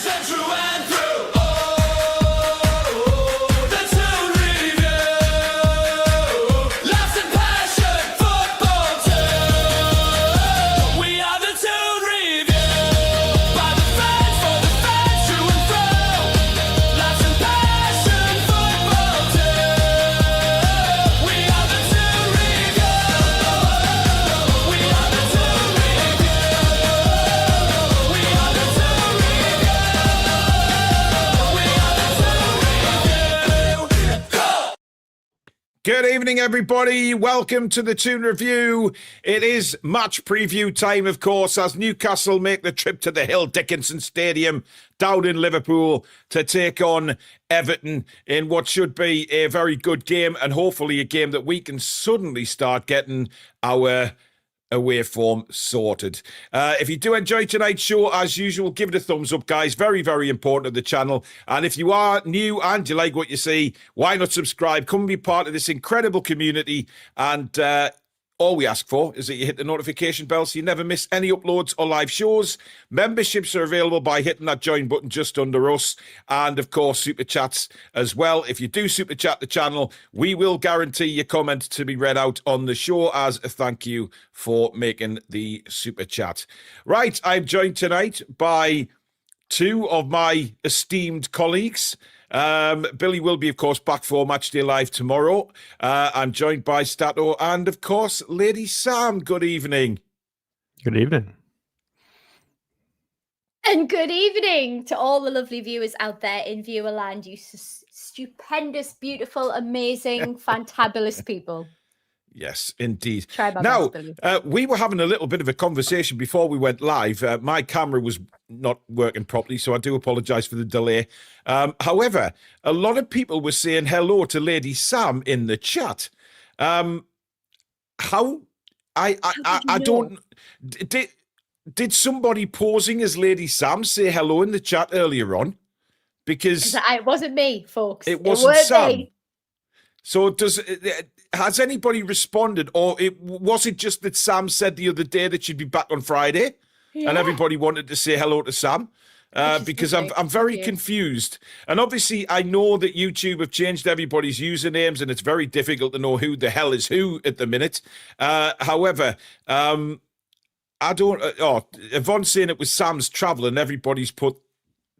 fans and through and through. Oh, the Toon Review. Laughs and passion, football too. We are the Toon Review. By the fans, for the fans, through and through. Laughs and passion, football too. We are the Toon Review. We are the Toon Review. We are the Toon Review. We are the Toon Review. Go! Good evening, everybody. Welcome to the Toon Review. It is match preview time, of course, as Newcastle make the trip to the Hill Dickinson Stadium down in Liverpool to take on Everton in what should be a very good game, and hopefully a game that we can suddenly start getting our away form sorted. If you do enjoy tonight's show, as usual, give it a thumbs up, guys. Very, very important to the channel. And if you are new and you like what you see, why not subscribe? Come and be part of this incredible community. And all we ask for is that you hit the notification bell so you never miss any uploads or live shows. Memberships are available by hitting that join button just under us. And, of course, super chats as well. If you do super chat the channel, we will guarantee your comment to be read out on the show as a thank you for making the super chat. Right, I'm joined tonight by two of my esteemed colleagues. Billy will be, of course, back for Matchday Live tomorrow. I'm joined by Stato and, of course, Lady Sam. Good evening. Good evening. And good evening to all the lovely viewers out there in viewerland. You stupendous, beautiful, amazing, fantabulous people. Yes, indeed. Try my Now, best, Billy. we were having a little bit of a conversation before we went live. My camera was not working properly, so I do apologise for the delay. However, a lot of people were saying hello to Lady Sam in the chat. I don't... Did somebody posing as Lady Sam say hello in the chat earlier on? Because It wasn't me, folks. it wasn't weren't Sam. me. So has anybody responded, or was it just that Sam said the other day that she'd be back on Friday, and everybody wanted to say hello to Sam? Because I'm very confused. And obviously, I know that YouTube have changed everybody's usernames, and it's very difficult to know who the hell is who at the minute. However, I don't. Yvonne's saying it was Sam's travel, and everybody's put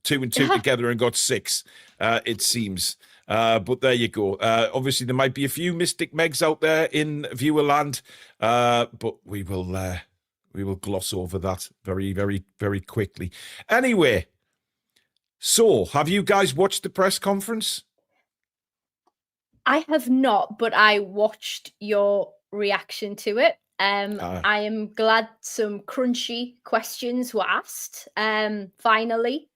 two and two together and got six. It seems. But there you go. Obviously, there might be a few Mystic Megs out there in viewerland, but we will gloss over that very, very, very quickly. Anyway, so have you guys watched the press conference? I have not, but I watched your reaction to it. I am glad some crunchy questions were asked. Finally.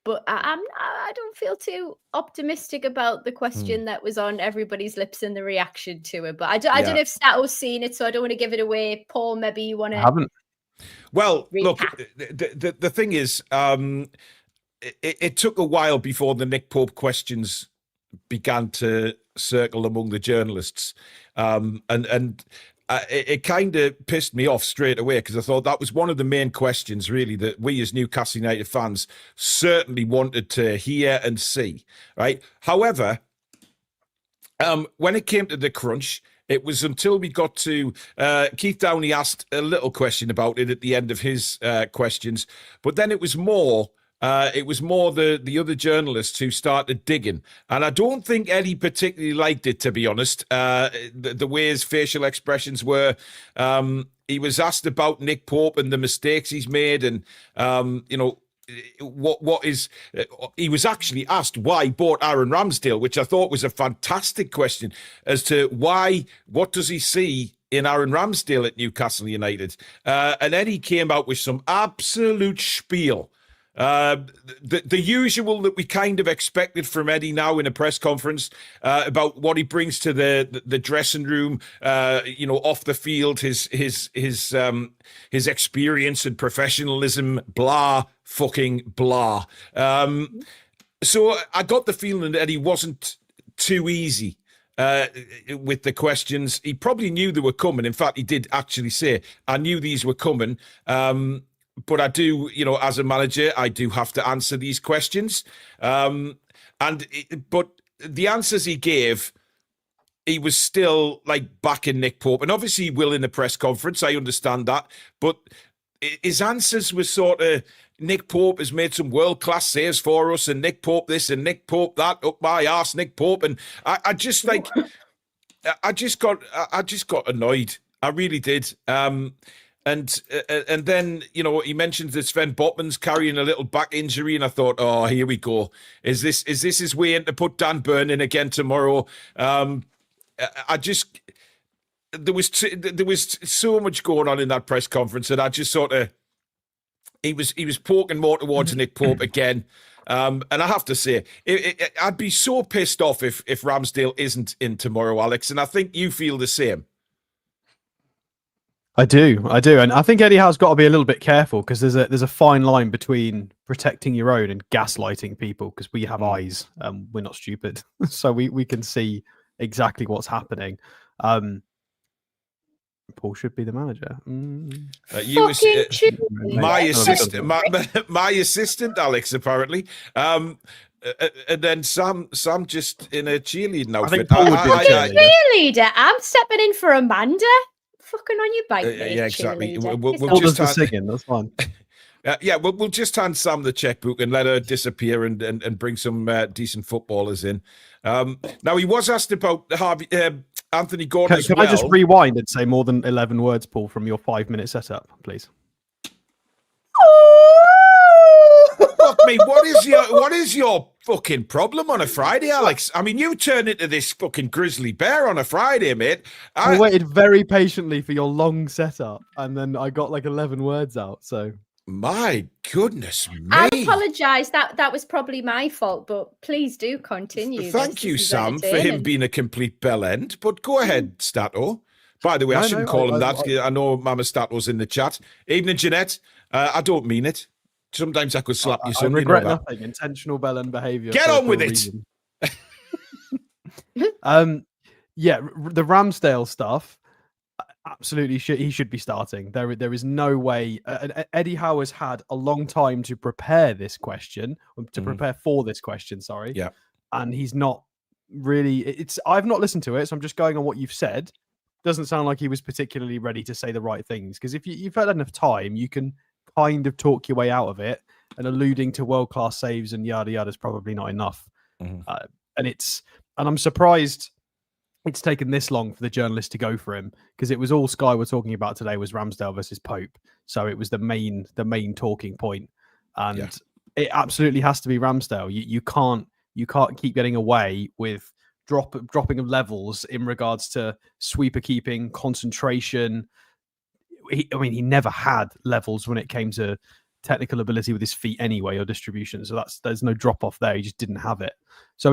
But I don't feel too optimistic about the question that was on everybody's lips and the reaction to it. But I don't know if Stato's seen it, so I don't want to give it away. Paul, maybe you want to... I haven't. Well, recap. look, the thing is, it took a while before the Nick Pope questions began to circle among the journalists. It kind of pissed me off straight away because I thought that was one of the main questions, really, that we as Newcastle United fans certainly wanted to hear and see, right? However, when it came to the crunch, it was until we got to Keith Downey asked a little question about it at the end of his questions, but then it was more the other journalists who started digging. And I don't think Eddie particularly liked it, to be honest, the way his facial expressions were. He was asked about Nick Pope and the mistakes he's made. And, he was actually asked why he bought Aaron Ramsdale, which I thought was a fantastic question as to what does he see in Aaron Ramsdale at Newcastle United? And Eddie came out with some absolute spiel. The usual that we kind of expected from Eddie now in a press conference about what he brings to the dressing room, off the field, his experience and professionalism, blah, fucking blah. So I got the feeling that Eddie wasn't too easy with the questions. He probably knew they were coming. In fact, he did actually say, I knew these were coming. but I do, as a manager, I do have to answer these questions. But the answers he gave, he was still like backing Nick Pope, and obviously he will in the press conference. I understand that, but his answers were sort of, Nick Pope has made some world-class saves for us, and Nick Pope this and Nick Pope that, up my arse, Nick Pope. And I just got annoyed. I really did. And then, he mentioned that Sven Botman's carrying a little back injury, and I thought, oh, here we go. Is this his way in to put Dan Burn in again tomorrow? There was so much going on in that press conference that I just sort of, he was poking more towards Nick Pope again. And I have to say, I'd be so pissed off if Ramsdale isn't in tomorrow, Alex, and I think you feel the same. I do, and I think Eddie Howe's got to be a little bit careful, because there's a fine line between protecting your own and gaslighting people, because we have eyes, we're not stupid, so we can see exactly what's happening. Paul should be the manager. My assistant, Alex, apparently. And then Sam just in a cheerleading outfit. Cheerleader. I'm stepping in for Amanda. Fucking on your bike, mate. Yeah, exactly. We'll just singing. That's fine. We'll just hand Sam the checkbook and let her disappear and bring some decent footballers in. Now, he was asked about Anthony Gordon as well. Can I just rewind and say more than 11 words, Paul, from your 5-minute setup, please? Fuck me, what is your fucking problem on a Friday, Alex? I mean, you turn into this fucking grizzly bear on a Friday, mate. I waited very patiently for your long setup, and then I got like 11 words out, so... My goodness me. I apologise. That was probably my fault, but please do continue. Thank you, Sam, for him being a complete bell end. But go ahead, Stato. By the way, I shouldn't call him that. I know Mama Stato's in the chat. Evening, Jeanette. I don't mean it. Sometimes I could slap you, son. I regret nothing. Intentional bell end behaviour. Get on with it. The Ramsdale stuff. Absolutely, he should be starting. There is no way. Eddie Howe has had a long time to prepare this question, prepare for this question. Sorry, yeah, and he's not really. I've not listened to it, so I'm just going on what you've said. Doesn't sound like he was particularly ready to say the right things. Because if you've had enough time, you can kind of talk your way out of it. And alluding to world-class saves and yada yada is probably not enough. And I'm surprised it's taken this long for the journalist to go for him, because it was all Sky were talking about today was Ramsdale versus Pope. So it was the main talking point. And it absolutely has to be Ramsdale. You can't keep getting away with dropping of levels in regards to sweeper keeping, concentration. He never had levels when it came to technical ability with his feet anyway, or distribution. So there's no drop off there. He just didn't have it. So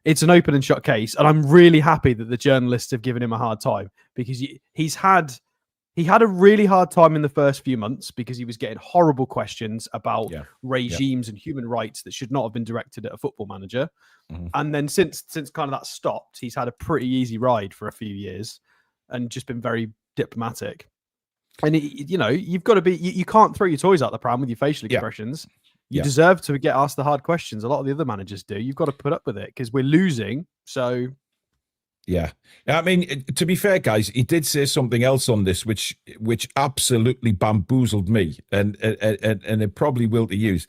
it's an open and shut case, and I'm really happy that the journalists have given him a hard time, because he had a really hard time in the first few months, because he was getting horrible questions about regimes and human rights that should not have been directed at a football manager. And then since kind of that stopped, he's had a pretty easy ride for a few years and just been very diplomatic. And you've got to be. You can't throw your toys out the pram with your facial expressions. You deserve to get asked the hard questions. A lot of the other managers do. You've got to put up with it, because we're losing. So, yeah. I mean, to be fair, guys, he did say something else on this, which absolutely bamboozled me, and it probably will to use.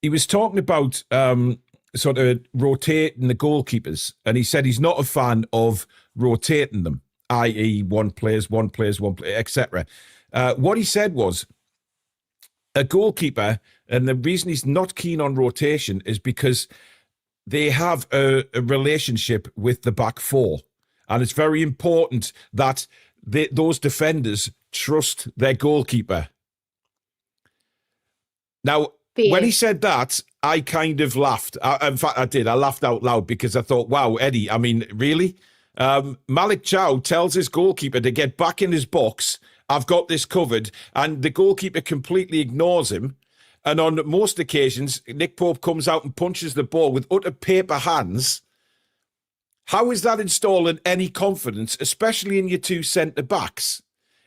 He was talking about sort of rotating the goalkeepers, and he said he's not a fan of rotating them, i.e., one player, etc. What he said was, a goalkeeper, and the reason he's not keen on rotation is because they have a relationship with the back four. And it's very important that those defenders trust their goalkeeper. Now, when he said that, I kind of laughed. In fact, I did. I laughed out loud, because I thought, wow, Eddie, I mean, really? Malik Chow tells his goalkeeper to get back in his box. I've got this covered. And the goalkeeper completely ignores him. And on most occasions, Nick Pope comes out and punches the ball with utter paper hands. How is that installing any confidence, especially in your two centre-backs?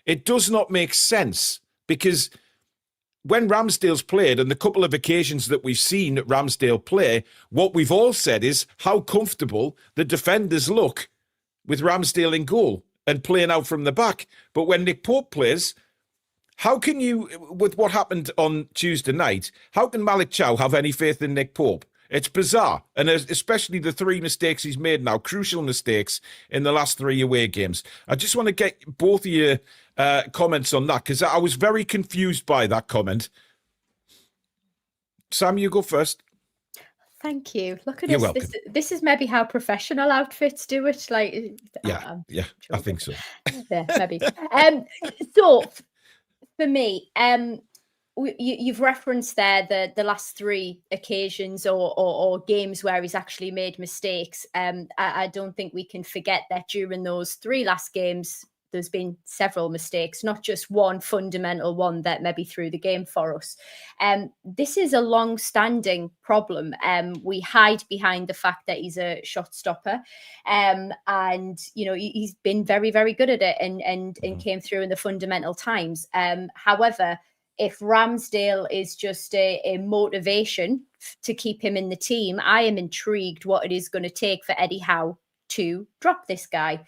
It does not make sense, because when Ramsdale's played and the couple of occasions that we've seen Ramsdale play, what we've all said is how comfortable the defenders look with Ramsdale in goal and playing out from the back. But when Nick Pope plays, how can you, with what happened on Tuesday night, how can Malik Chow have any faith in Nick Pope? It's bizarre, and especially the 3 mistakes he's made now, crucial mistakes in the last 3 away games. I just want to get both of your comments on that, because I was very confused by that comment. Sam, you go first. Thank you. Look at You're this. welcome. This is maybe how professional outfits do it. Like, Yeah, I think so. Yeah, maybe. So, for me, you've referenced there the last 3 occasions or games where he's actually made mistakes. I don't think we can forget that during those 3 last games, there's been several mistakes, not just one fundamental one that maybe threw the game for us. This is a long-standing problem. We hide behind the fact that he's a shot stopper, and he's been very, very good at it and came through in the fundamental times. However, if Ramsdale is just a motivation to keep him in the team, I am intrigued what it is going to take for Eddie Howe to drop this guy.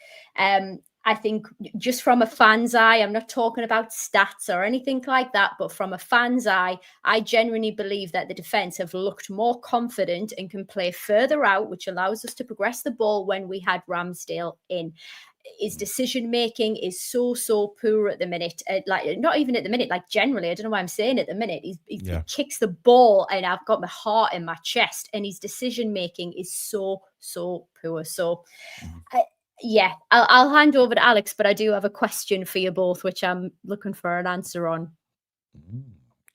I think just from a fan's eye, I'm not talking about stats or anything like that, but from a fan's eye, I genuinely believe that the defence have looked more confident and can play further out, which allows us to progress the ball when we had Ramsdale in. His decision making is so poor at the minute. Like, not even at the minute, like generally, I don't know why I'm saying at the minute. He kicks the ball and I've got my heart in my chest, and his decision making is so poor. So I'll hand over to Alex, but I do have a question for you both, which I'm looking for an answer on.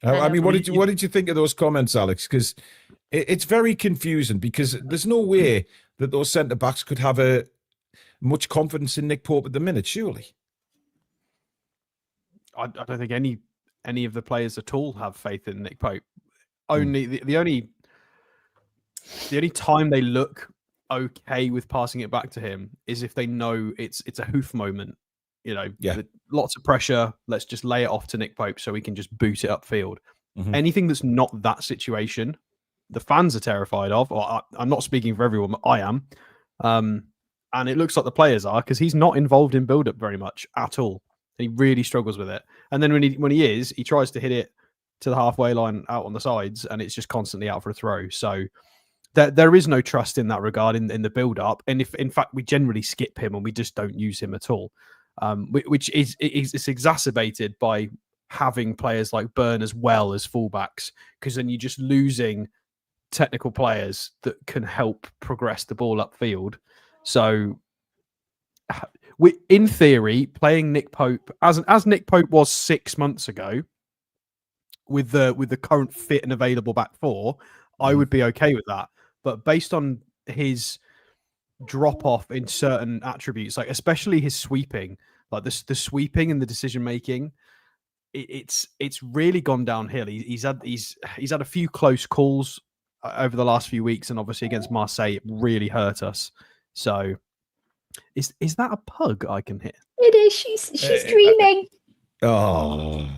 I mean, what did you think of those comments, Alex? Because it's very confusing, because there's no way that those centre backs could have much confidence in Nick Pope at the minute, surely. I don't think any of the players at all have faith in Nick Pope. Only the only time they look okay with passing it back to him is if they know it's a hoof moment. Lots of pressure. Let's just lay it off to Nick Pope so we can just boot it upfield. Anything that's not that situation, the fans are terrified of. Or I'm not speaking for everyone, but I am. And it looks like the players are, because he's not involved in build-up very much at all. He really struggles with it. And then when he is, he tries to hit it to the halfway line out on the sides, and it's just constantly out for a throw. So there is no trust in that regard in the build-up. And if, in fact, we generally skip him and we just don't use him at all, which is exacerbated by having players like Burn as well as fullbacks, because then you're just losing technical players that can help progress the ball upfield. So, in theory, playing Nick Pope as Nick Pope was 6 months ago, with the current fit and available back four, I would be okay with that. But based on his drop off in certain attributes, like especially his sweeping, like the sweeping and the decision making, it's really gone downhill. He's had a few close calls over the last few weeks, and obviously against Marseille, it really hurt us. So, is that a pug I can hear? It is. She's dreaming. Oh,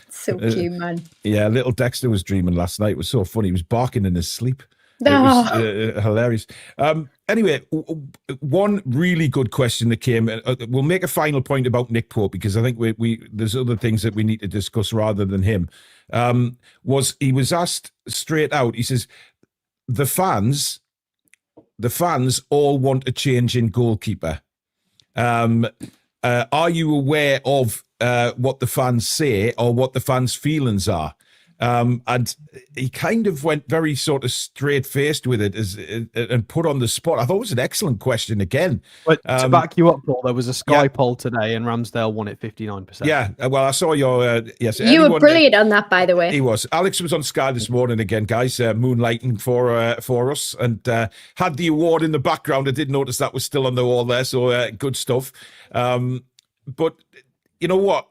so cute, man. Yeah, little Dexter was dreaming last night. It was so funny. He was barking in his sleep. No. It was hilarious. Anyway, one really good question that came. We'll make a final point about Nick Pope, because I think there's other things that we need to discuss rather than him. He was asked straight out. He says, the fans all want a change in goalkeeper. Are you aware of what the fans say or what the fans' feelings are? And he kind of went very sort of straight-faced with it and put on the spot. I thought it was an excellent question again. But to back you up, Paul, there was a Sky poll today and Ramsdale won it 59%. Yeah, well, I saw your... yes. You were brilliant on that, by the way. He was. Alex was on Sky this morning again, guys, moonlighting for us, and had the award in the background. I did notice that was still on the wall there, so good stuff. But you know what?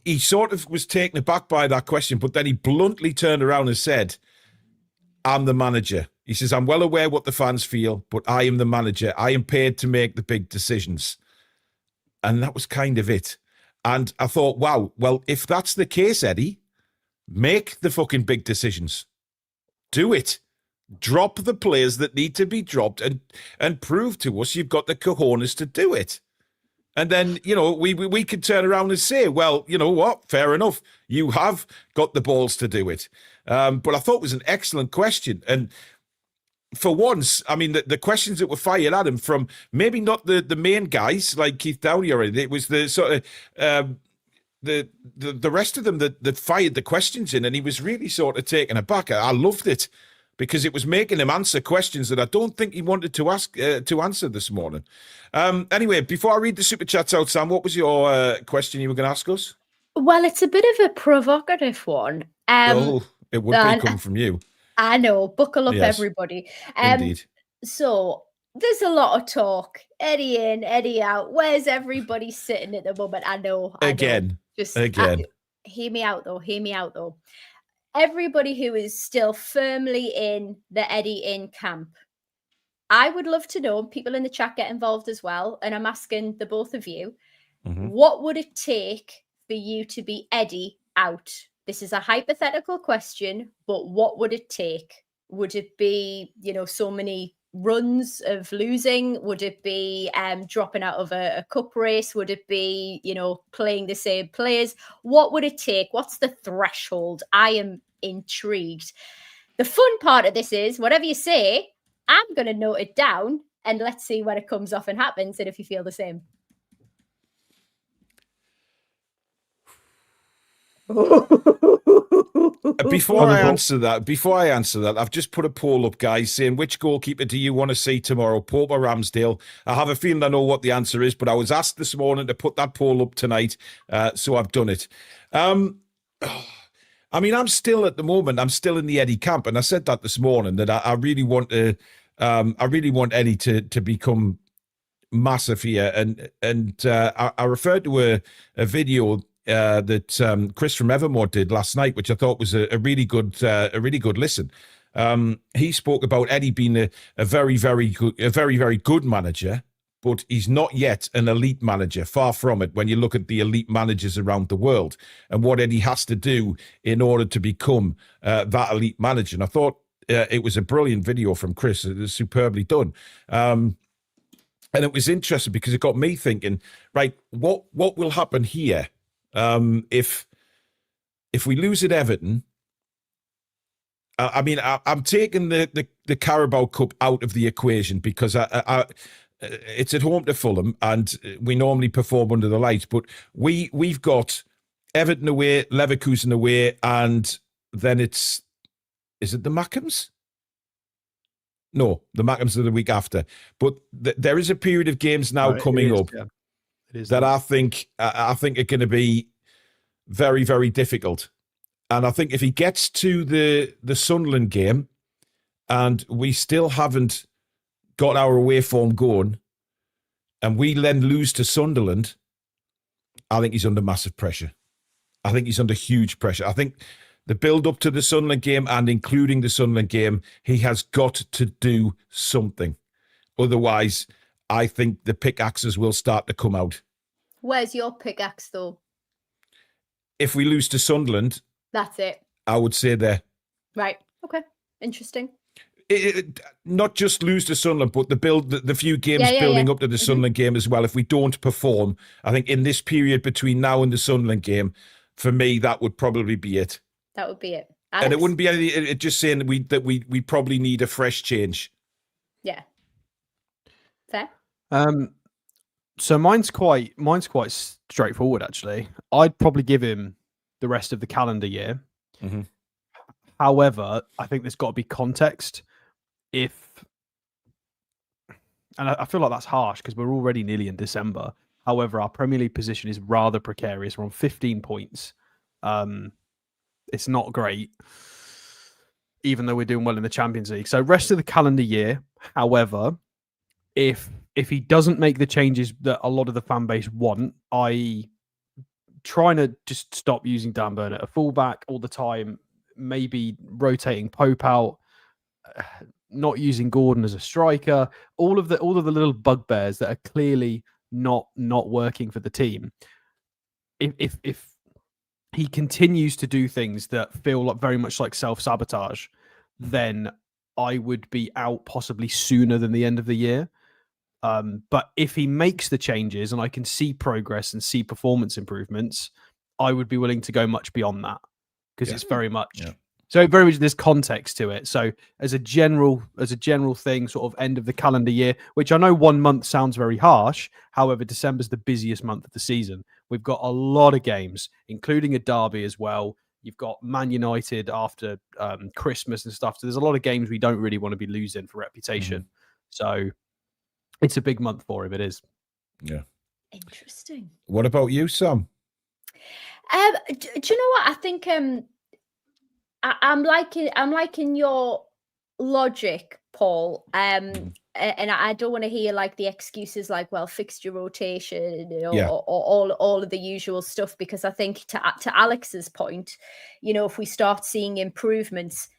He sort of was taken aback by that question, but then he bluntly turned around and said, I'm the manager. He says, I'm well aware what the fans feel, but I am the manager. I am paid to make the big decisions. And that was kind of it. And I thought, wow, well, if that's the case, Eddie, Make the fucking big decisions. Do it. Drop the players that need to be dropped and prove to us you've got the cojones to do it. And then, we could turn around and say, well, you know what? Fair enough. You have got the balls to do it. But I thought it was an excellent question. And for once, I mean, the questions that were fired at him from maybe not the main guys like Keith Downey or anything, it was the sort of the rest of them that fired the questions in, and he was really sort of taken aback. I loved it because it was making him answer questions that I don't think he wanted to ask to answer this morning. Anyway, before I read the super chats out, Sam, what was your question you were going to ask us? Well, it's a bit of a provocative one. It would be coming from you. I know. Buckle up, Yes, everybody. Indeed. So there's a lot of talk. Eddie in, Eddie out. Where's everybody sitting at the moment? I know. Again. Hear me out, though. Everybody who is still firmly in the Eddie in camp. I would love to know, people in the chat get involved as well, and I'm asking the both of you, what would it take for you to be Eddie out? This is a hypothetical question, but what would it take? Would it be, so many runs of losing? Would it be dropping out of a cup race? Would it be, playing the same players? What would it take? What's the threshold? I am intrigued. The fun part of this is, whatever you say, I'm going to note it down and let's see when it comes off and happens and if you feel the same. Before I answer that, I've just put a poll up, guys, saying which goalkeeper do you want to see tomorrow, Pope or Ramsdale? I have a feeling I know what the answer is, but I was asked this morning to put that poll up tonight, so I've done it. I mean, I'm still in the Eddie camp, and I said that this morning that I really want Eddie to become massive here, and I referred to a video that Chris from Evermore did last night, which I thought was a really good listen. He spoke about Eddie being a very, very good manager, but he's not yet an elite manager. Far from it. When you look at the elite managers around the world and what Eddie has to do in order to become that elite manager, and I thought it was a brilliant video from Chris. It was superbly done. And it was interesting because it got me thinking, right, what will happen here? If we lose at Everton, I mean, I'm taking the Carabao Cup out of the equation because it's at home to Fulham and we normally perform under the lights, but we've got Everton away, Leverkusen away, and then is it the Mackhams? No, the Mackhams are the week after. But there is a period of games now coming up. Yeah. That I think are going to be very, very difficult. And I think if he gets to the Sunderland game and we still haven't got our away form going and we then lose to Sunderland, I think he's under massive pressure. I think he's under huge pressure. I think the build up to the Sunderland game and including the Sunderland game, he has got to do something. Otherwise, I think the pickaxes will start to come out. Where's your pickaxe, though? If we lose to Sunderland, that's it. I would say there. Right. Okay. Interesting. Not just lose to Sunderland, but the few games building up to the Sunderland game as well. If we don't perform, I think in this period between now and the Sunderland game, for me, that would probably be it. That would be it. Alex? And it wouldn't be anything. It's just saying that we probably need a fresh change. Yeah. Fair. So mine's quite straightforward, actually. I'd probably give him the rest of the calendar year. Mm-hmm. However, I think there's got to be context. And I feel like that's harsh because we're already nearly in December. However, our Premier League position is rather precarious. We're on 15 points. It's not great, even though we're doing well in the Champions League. So rest of the calendar year, however, if he doesn't make the changes that a lot of the fan base want, i.e. trying to just stop using Dan Burn at a fullback all the time, maybe rotating Pope out, not using Gordon as a striker, all of the little bugbears that are clearly not working for the team. If he continues to do things that feel like very much like self-sabotage, then I would be out possibly sooner than the end of the year. But if he makes the changes and I can see progress and see performance improvements, I would be willing to go much beyond that, because it's very much so very much there's context to it. So as a general thing, sort of end of the calendar year, which I know 1 month sounds very harsh. However, December's the busiest month of the season. We've got a lot of games, including a derby as well. You've got Man United after Christmas and stuff. So there's a lot of games we don't really want to be losing for reputation. So it's a big month for him. It is. Yeah. Interesting. What about you, Sam? Do you know what? I think I'm liking your logic, Paul. And I don't want to hear like the excuses like, well, fixture rotation, or all of the usual stuff, because I think to Alex's point, if we start seeing improvements,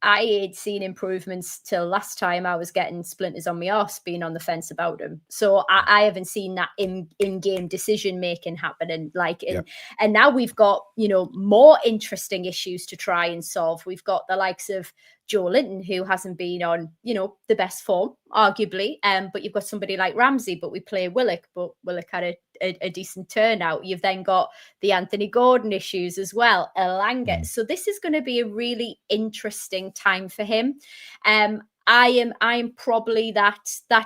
I ain't seen improvements till last time I was getting splinters on my arse being on the fence about him. So I haven't seen that in-game decision making happening. And now we've got, more interesting issues to try and solve. We've got the likes of Joe Linton, who hasn't been on, the best form, arguably. But you've got somebody like Ramsey, but we play Willock, but Willock had a decent turnout. You've then got the Anthony Gordon issues as well, Elanga. So this is going to be a really interesting time for him. I am probably that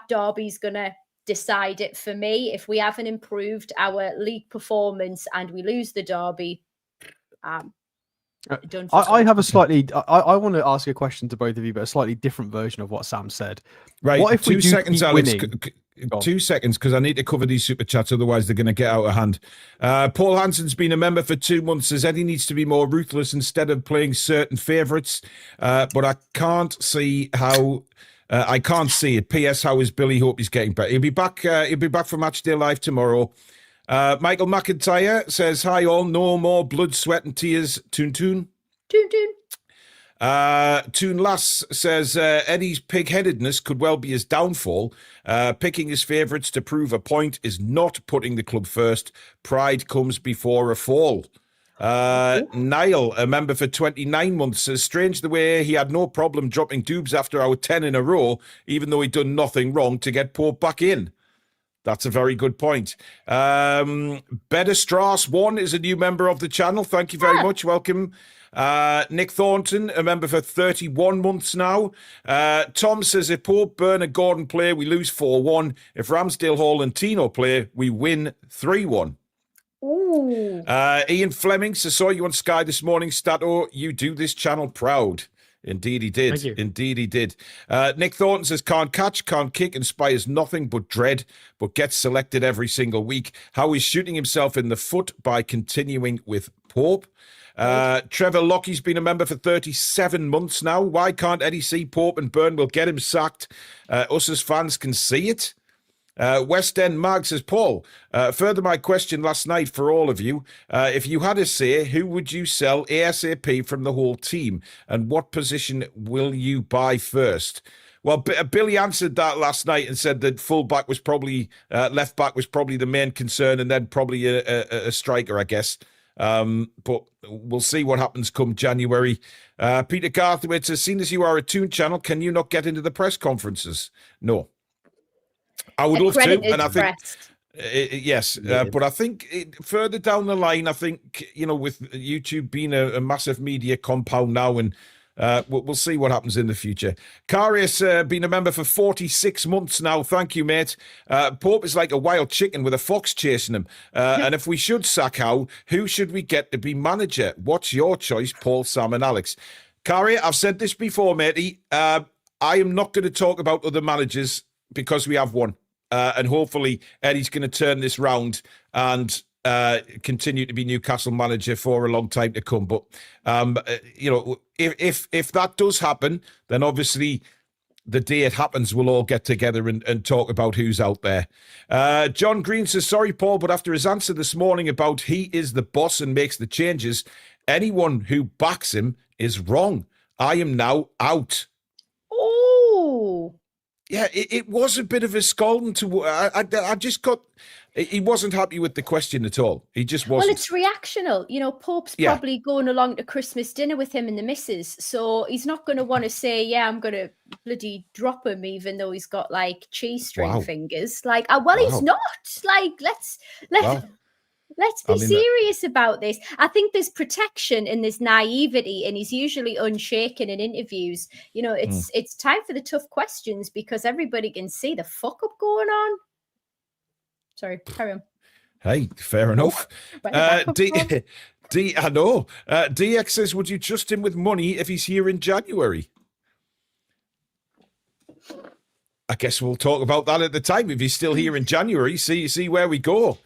derby's going to decide it for me. If we haven't improved our league performance and we lose the derby, I have a slightly. I want to ask a question to both of you, but a slightly different version of what Sam said. Right. What if 2 we do seconds, keep Alex. winning? 2 seconds, because I need to cover these super chats, otherwise they're going to get out of hand. Paul Hansen's been a member for 2 months. Says Eddie needs to be more ruthless instead of playing certain favourites, but I can't see how. I can't see it. P.S. How is Billy? Hope he's getting better. He'll be back. He'll be back for Matchday Live tomorrow. Michael McIntyre says, "Hi all. No more blood, sweat, and tears." Toon. Toon. Toon Lass says Eddie's pig-headedness could well be his downfall. Picking his favourites to prove a point is not putting the club first. Pride comes before a fall. Niall, a member for 29 months, says strange the way he had no problem dropping Dubes after our 10 in a row, even though he'd done nothing wrong to get Pope back in. That's a very good point. Better Strauss 1 is a new member of the channel. Thank you very much. Welcome. Nick Thornton, a member for 31 months now. Tom says if Pope, Burn and Gordon play, we lose 4-1. If Ramsdale, Hall and Tino play, we win 3-1. Ooh. Ian Fleming says, saw you on Sky this morning, Stato. You do this channel proud. Indeed he did. Thank you. Indeed he did. Nick Thornton says, can't catch, can't kick, inspires nothing but dread, but gets selected every single week. How he's shooting himself in the foot by continuing with Pope. Trevor Lockie's been a member for 37 months now. Why can't Eddie see Pope and Byrne will get him sacked? Us as fans can see it. West End Mag says, Paul, further my question last night for all of you. If you had a say, who would you sell ASAP from the whole team? And what position will you buy first? Well, Billy answered that last night and said that full-back was probably, left back was probably the main concern, and then probably a striker, I guess. But we'll see what happens come January. Peter Garthwaite says, seeing as you are a Toon channel, can you not get into the press conferences? No. I would love to, and I think yes, but I think further down the line, I think with YouTube being a massive media compound now, and we'll see what happens in the future. Karius been a member for 46 months now. Thank you, mate. Pope is like a wild chicken with a fox chasing him. And if we should sack Howe, who should we get to be manager? What's your choice, Paul, Sam, and Alex? Karius, I've said this before, matey. I am not going to talk about other managers because we have one. And hopefully Eddie's going to turn this round and continue to be Newcastle manager for a long time to come. But, if that does happen, then obviously the day it happens, we'll all get together and talk about who's out there. John Green says, sorry, Paul, but after his answer this morning about he is the boss and makes the changes, anyone who backs him is wrong. I am now out. Oh. Yeah, it was a bit of a scalding to. I just got. He wasn't happy with the question at all. He just wasn't. Well, it's reactional. Pope's probably going along to Christmas dinner with him and the missus, so he's not going to want to say, "Yeah, I'm going to bloody drop him," even though he's got like cheese string fingers. Like, he's not. Like, let's be serious about this. I think there's protection and there's naivety, and he's usually unshaken in interviews. It's time for the tough questions because everybody can see the fuck up going on. Sorry, carry on. Hey, fair enough. I know. DX says, would you trust him with money if he's here in January? I guess we'll talk about that at the time. If he's still here in January, see where we go.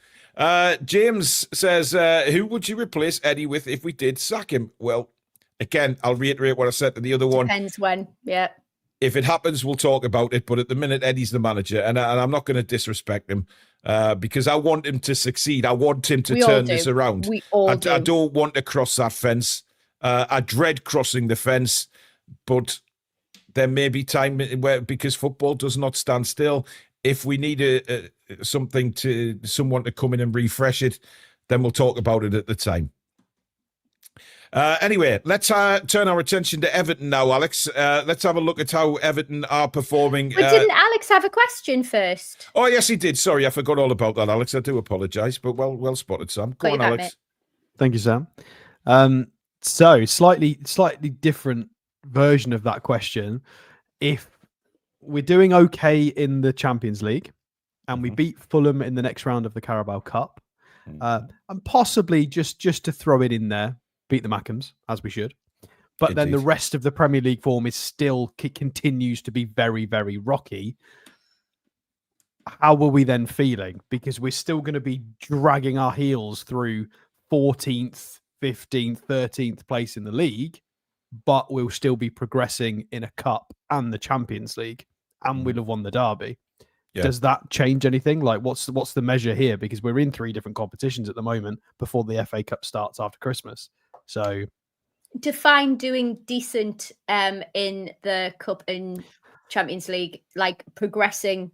James says, who would you replace Eddie with if we did sack him? Well, again, I'll reiterate what I said to the other one. Depends when, yeah. If it happens, we'll talk about it. But at the minute, Eddie's the manager, and I'm not going to disrespect him because I want him to succeed. I want him to turn this around. We all do. I don't want to cross that fence. I dread crossing the fence, but there may be time where, because football does not stand still, if we need someone to come in and refresh it, then we'll talk about it at the time. Anyway, let's turn our attention to Everton now, Alex. Let's have a look at how Everton are performing. But didn't Alex have a question first? Oh, yes, he did. Sorry, I forgot all about that, Alex. I do apologise, but well spotted, Sam. Go on, Alex. Mate. Thank you, Sam. So slightly different version of that question. If we're doing okay in the Champions League and we beat Fulham in the next round of the Carabao Cup, and possibly just to throw it in there, beat the Mackhams, as we should. But Indeed. then the rest of the Premier League form is still continues to be very, very rocky. How are we then feeling? Because we're still going to be dragging our heels through 14th, 15th, 13th place in the league, but we'll still be progressing in a cup and the Champions League, and we'll have won the derby. Yeah. Does that change anything? Like, what's the measure here? Because we're in 3 different competitions at the moment before the FA Cup starts after Christmas. So, define doing decent in the Cup and Champions League, like progressing,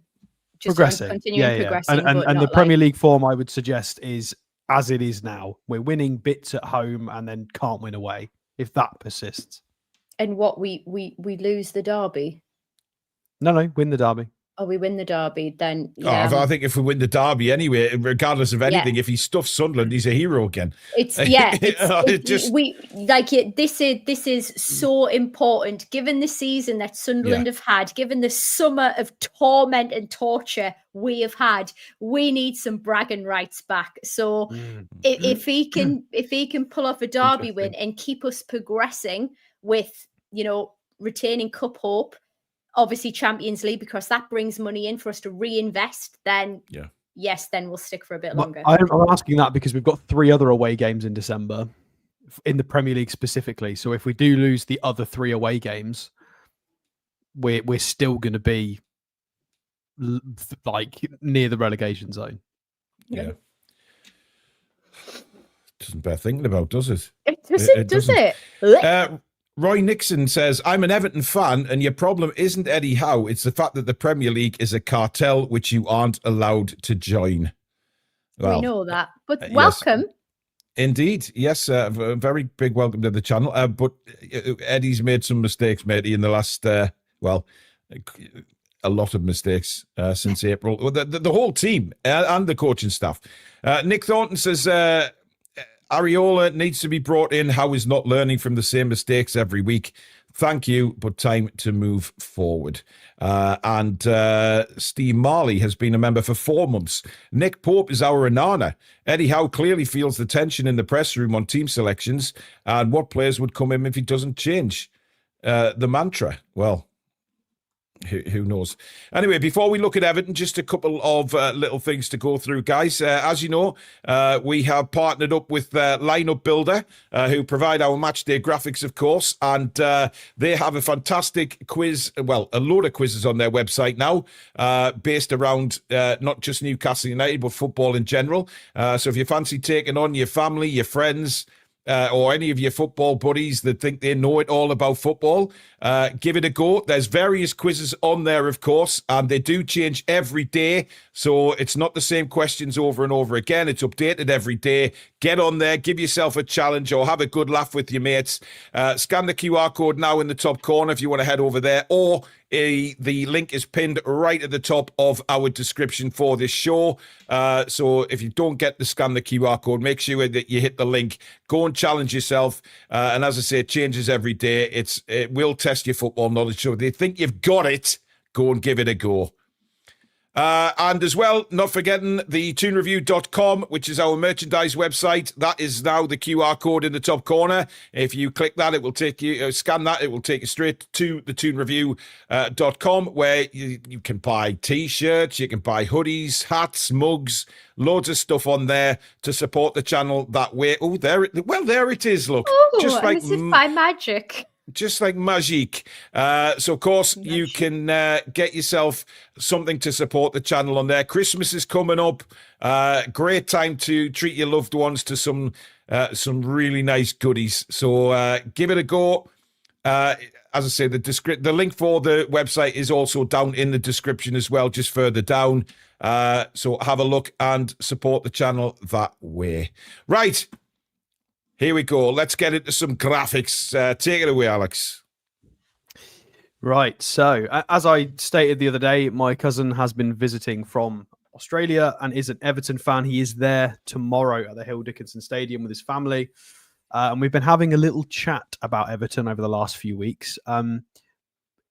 continuing progressing. And the Premier League form, I would suggest, is as it is now. We're winning bits at home and then can't win away if that persists. And what we lose the derby? No, win the derby. Oh, we win the derby, then. Yeah. I think if we win the derby anyway, regardless of anything, if he stuffs Sunderland, he's a hero again. This is so important, given the season that Sunderland have had, given the summer of torment and torture we have had. We need some bragging rights back. So if he can pull off a derby win and keep us progressing with, retaining cup hope, obviously Champions League, because that brings money in for us to reinvest, then yes, then we'll stick for a bit longer. I'm asking that because we've got 3 other away games in December in the Premier League specifically. So if we do lose the other 3 away games, we're still going to be like near the relegation zone. Yeah. Doesn't bear thinking about, does it? It doesn't. Roy Nixon says, I'm an Everton fan, and your problem isn't Eddie Howe. It's the fact that the Premier League is a cartel which you aren't allowed to join. Well, we know that, but welcome. Yes. Indeed. Yes, a very big welcome to the channel. But Eddie's made some mistakes, matey, in the last, a lot of mistakes since April. The whole team and the coaching staff. Nick Thornton says, Areola needs to be brought in. Howe is not learning from the same mistakes every week. Thank you, but time to move forward. And Steve Marley has been a member for 4 months. Nick Pope is our Anana. Eddie Howe clearly feels the tension in the press room on team selections and what players would come in if he doesn't change the mantra. Well, who knows? Anyway, before we look at Everton, just a couple of little things to go through, guys. As you know, we have partnered up with Lineup Builder, who provide our matchday graphics, of course, and they have a fantastic quiz, well, a load of quizzes on their website now, based around not just Newcastle United, but football in general. So if you fancy taking on your family, your friends, or any of your football buddies that think they know it all about football, give it a go. There's various quizzes on there, of course, and they do change every day. So it's not the same questions over and over again. It's updated every day. Get on there, give yourself a challenge, or have a good laugh with your mates. Scan the QR code now in the top corner if you want to head over there, or the link is pinned right at the top of our description for this show. So if you don't get to scan the QR code, make sure that you hit the link. Go and challenge yourself. And as I say, it changes every day. It will test your football knowledge. So if they think you've got it, go and give it a go. And as well, not forgetting the toonreview.com, which is our merchandise website. That is now the QR code in the top corner. If you click that, it will take you, scan that, it will take you straight to the toonreview.com, where you can buy t-shirts, you can buy hoodies, hats, mugs, loads of stuff on there to support the channel that way. Oh, there it is, look. Oh, just like as if by magic. Just like magic. So, of course, you can get yourself something to support the channel on there. Christmas is coming up. Great time to treat your loved ones to some really nice goodies. So give it a go. As I say, the link for the website is also down in the description as well, just further down. So have a look and support the channel that way. Right. Here we go. Let's get into some graphics. Take it away, Alex. Right. So, as I stated the other day, my cousin has been visiting from Australia and is an Everton fan. He is there tomorrow at the Hill Dickinson Stadium with his family. And we've been having a little chat about Everton over the last few weeks. In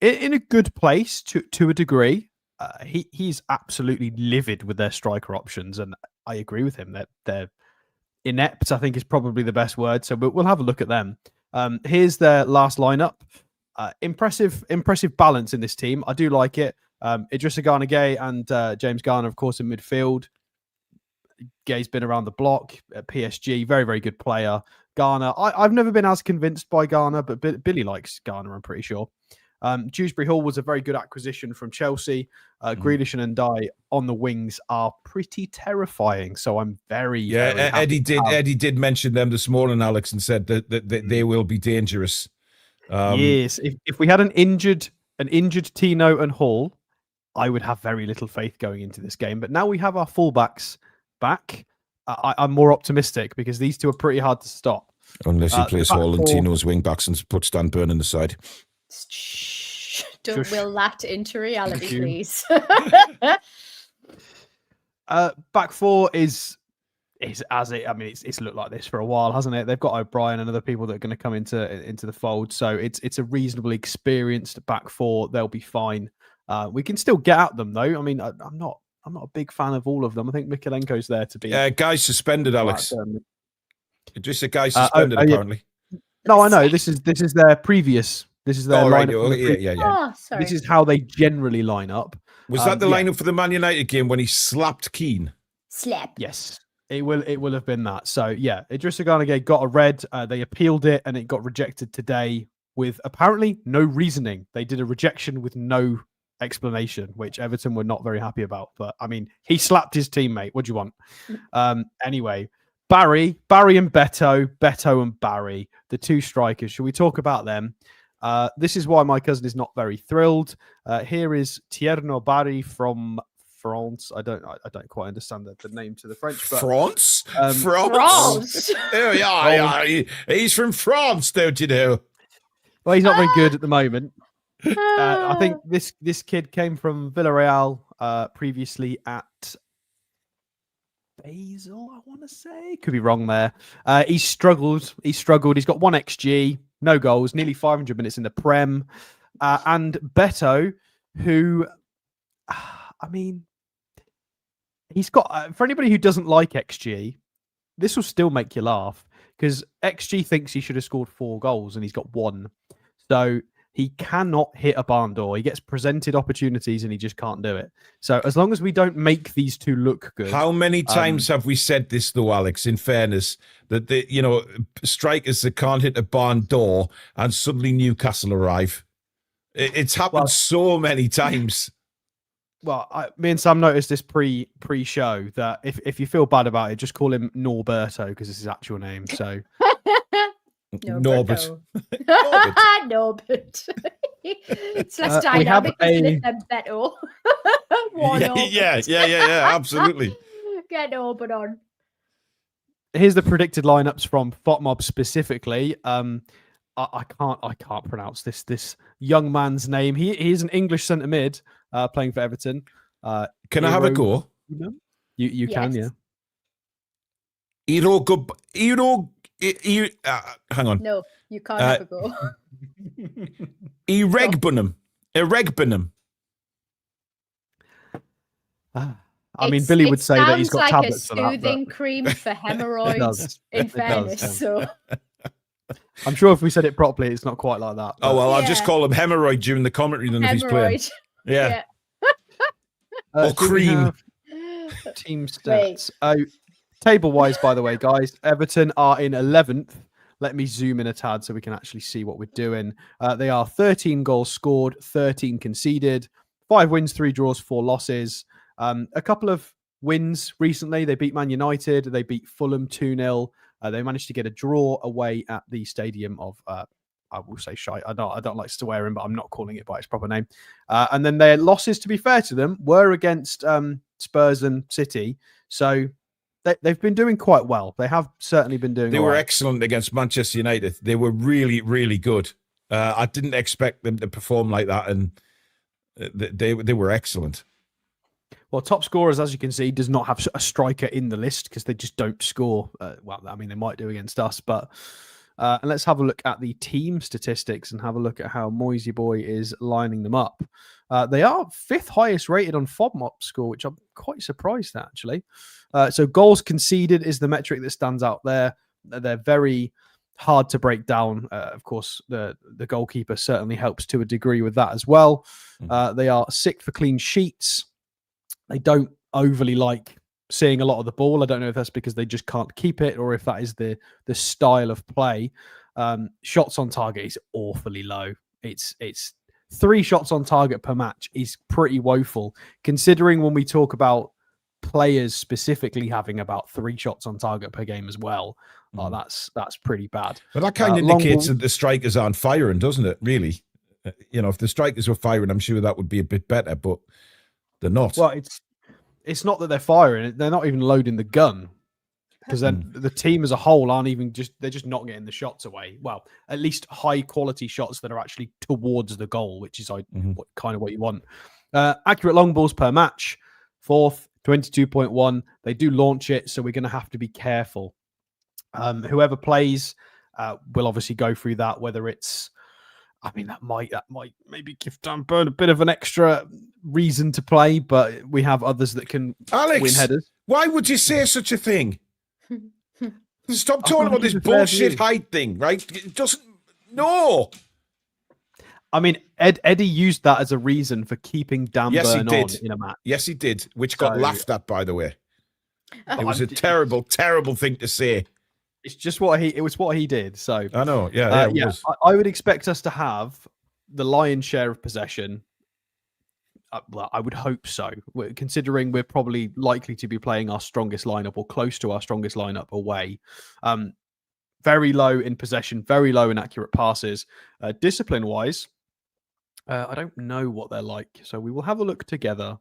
a good place to a degree. He's absolutely livid with their striker options. And I agree with him that they're inept, I think, is probably the best word. So we'll have a look at them. Here's their last lineup. Impressive balance in this team. I do like it. Idrissa Gana-Gueye and James Garner, of course, in midfield. Gay's been around the block at PSG. Very, very good player. Garner, I've never been as convinced by Garner, but Billy likes Garner, I'm pretty sure. Dewsbury Hall was a very good acquisition from Chelsea. Grealish and Ndai on the wings are pretty terrifying. So I'm very Eddie did mention them this morning, Alex, and said that they will be dangerous. Yes, if we had an injured Tino and Hall, I would have very little faith going into this game. But now we have our fullbacks back. I'm more optimistic because these two are pretty hard to stop. Unless he plays Hall and Tino's wing backs and puts Dan Burn on the side. Don't will that into reality, please. Back four is as it. I mean, it's looked like this for a while, hasn't it? They've got O'Brien and other people that are going to come into the fold, so it's a reasonably experienced back four. They'll be fine. We can still get at them though. I mean, I'm not a big fan of all of them. I think Mikalenko's there to be. Guy's suspended, Alex. Just a guy suspended apparently. No, I know. This is their previous. This is their lineup. Yeah. Oh, sorry. This is how they generally line up. Was that the lineup for the Man United game when he slapped Keane? Slap. Yes, it will have been that. So yeah, Idrissa Gana-Gueye got a red. They appealed it and it got rejected today with apparently no reasoning. They did a rejection with no explanation, which Everton were not very happy about. But I mean, he slapped his teammate. What do you want? Anyway, Barry and Beto and Barry, the two strikers. Should we talk about them? This is why my cousin is not very thrilled. Here is Tierno Barry from France. I don't quite understand the name to the French. But, France? France. Oh, yeah. He's from France, don't you know? Well, he's not very good at the moment. I think this kid came from Villarreal previously at Basel, I want to say. Could be wrong there. He's struggled. He's got 1 XG, no goals, nearly 500 minutes in the Prem. And Beto, who, I mean, he's got, for anybody who doesn't like XG, this will still make you laugh because XG thinks he should have scored 4 goals and he's got 1. So he cannot hit a barn door. He gets presented opportunities and he just can't do it. So as long as we don't make these two look good. How many times have we said this though, Alex, in fairness, that the strikers that can't hit a barn door and suddenly Newcastle arrive? It's happened so many times. Well, me and Sam noticed this pre-show that if you feel bad about it, just call him Norberto because it's his actual name. So Norbert. Norbert. It's less we have dynamic, isn't it, than Beto? Yeah, absolutely. Get Norbert on. Here's the predicted lineups from FOTMob specifically. I can't pronounce this young man's name. He's an English centre mid playing for Everton. Can I have a go? You can, yeah. Hang on. No, you can't have a go. Eregbunum. I mean, Billy would say that he's got like tablets for a that. soothing cream for hemorrhoids. In fairness, so I'm sure if we said it properly, it's not quite like that. Oh well, I'll just call him hemorrhoid during the commentary then if he's playing. Yeah. Or cream. Team stats. Table-wise, by the way, guys, Everton are in 11th. Let me zoom in a tad so we can actually see what we're doing. They are 13 goals scored, 13 conceded, 5 wins, 3 draws, 4 losses. A couple of wins recently. They beat Man United. They beat Fulham 2-0. They managed to get a draw away at the stadium of, I will say shite. I don't like swearing, but I'm not calling it by its proper name. And then their losses, to be fair to them, were against Spurs and City. So they've been doing quite well. They have certainly been doing They were excellent against Manchester United. They were really, really good. I didn't expect them to perform like that, and they were excellent. Well, top scorers, as you can see, does not have a striker in the list because they just don't score. Well, I mean, they might do against us, but and let's have a look at the team statistics and have a look at how Moisey Boy is lining them up. They are 5th highest rated on FODMOP score, which I'm quite surprised at, actually. So goals conceded is the metric that stands out there. They're very hard to break down. Of course, the goalkeeper certainly helps to a degree with that as well. They are 6th for clean sheets. They don't overly like seeing a lot of the ball. I don't know if that's because they just can't keep it or if that is the style of play. Shots on target is awfully low. It's 3 shots on target per match is pretty woeful, considering when we talk about players specifically having about 3 shots on target per game as well. That's pretty bad. But that kind of indicates that the strikers aren't firing, doesn't it? Really, if the strikers were firing, I'm sure that would be a bit better, but they're not. Well, it's not that they're firing; they're not even loading the gun, because then the team as a whole aren't even they're just not getting the shots away. Well, at least high quality shots that are actually towards the goal, which is kind of what you want. Accurate long balls per match, 4th, 22.1. They do launch it, so we're going to have to be careful. Whoever plays will obviously go through that, whether it's, I mean, that might maybe give Dan Burn a bit of an extra reason to play, but we have others that can win headers. Why would you say such a thing? Stop talking about this bullshit height thing, right? It doesn't. No. I mean, Eddie used that as a reason for keeping Dan Burn on in a match. Yes, he did, which got laughed at, by the way. It was a terrible, terrible thing to say. It's just what he did. So I know, it was. I would expect us to have the lion's share of possession. Well, I would hope so, considering we're probably likely to be playing our strongest lineup or close to our strongest lineup away. Very low in possession, very low in accurate passes. Discipline-wise, I don't know what they're like, so we will have a look together.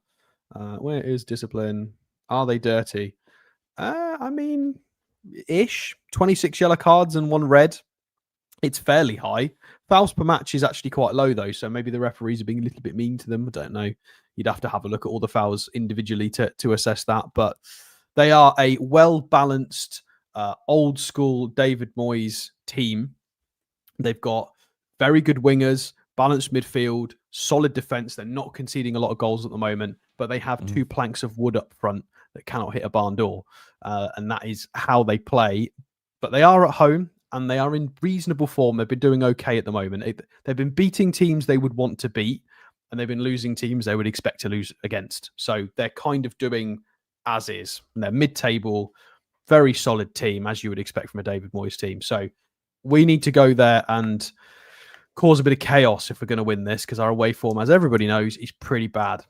Where is discipline? Are they dirty? I mean, ish. 26 yellow cards and 1 red. It's fairly high. Fouls per match is actually quite low, though, so maybe the referees are being a little bit mean to them. I don't know. You'd have to have a look at all the fouls individually to assess that, but they are a well-balanced, old-school David Moyes team. They've got very good wingers, balanced midfield, solid defence. They're not conceding a lot of goals at the moment, but they have 2 planks of wood up front that cannot hit a barn door, and that is how they play. But they are at home, and they are in reasonable form. They've been doing okay at the moment. They've been beating teams they would want to beat, and they've been losing teams they would expect to lose against. So they're kind of doing as is. And they're mid-table, very solid team, as you would expect from a David Moyes team. So we need to go there and cause a bit of chaos if we're going to win this, because our away form, as everybody knows, is pretty bad.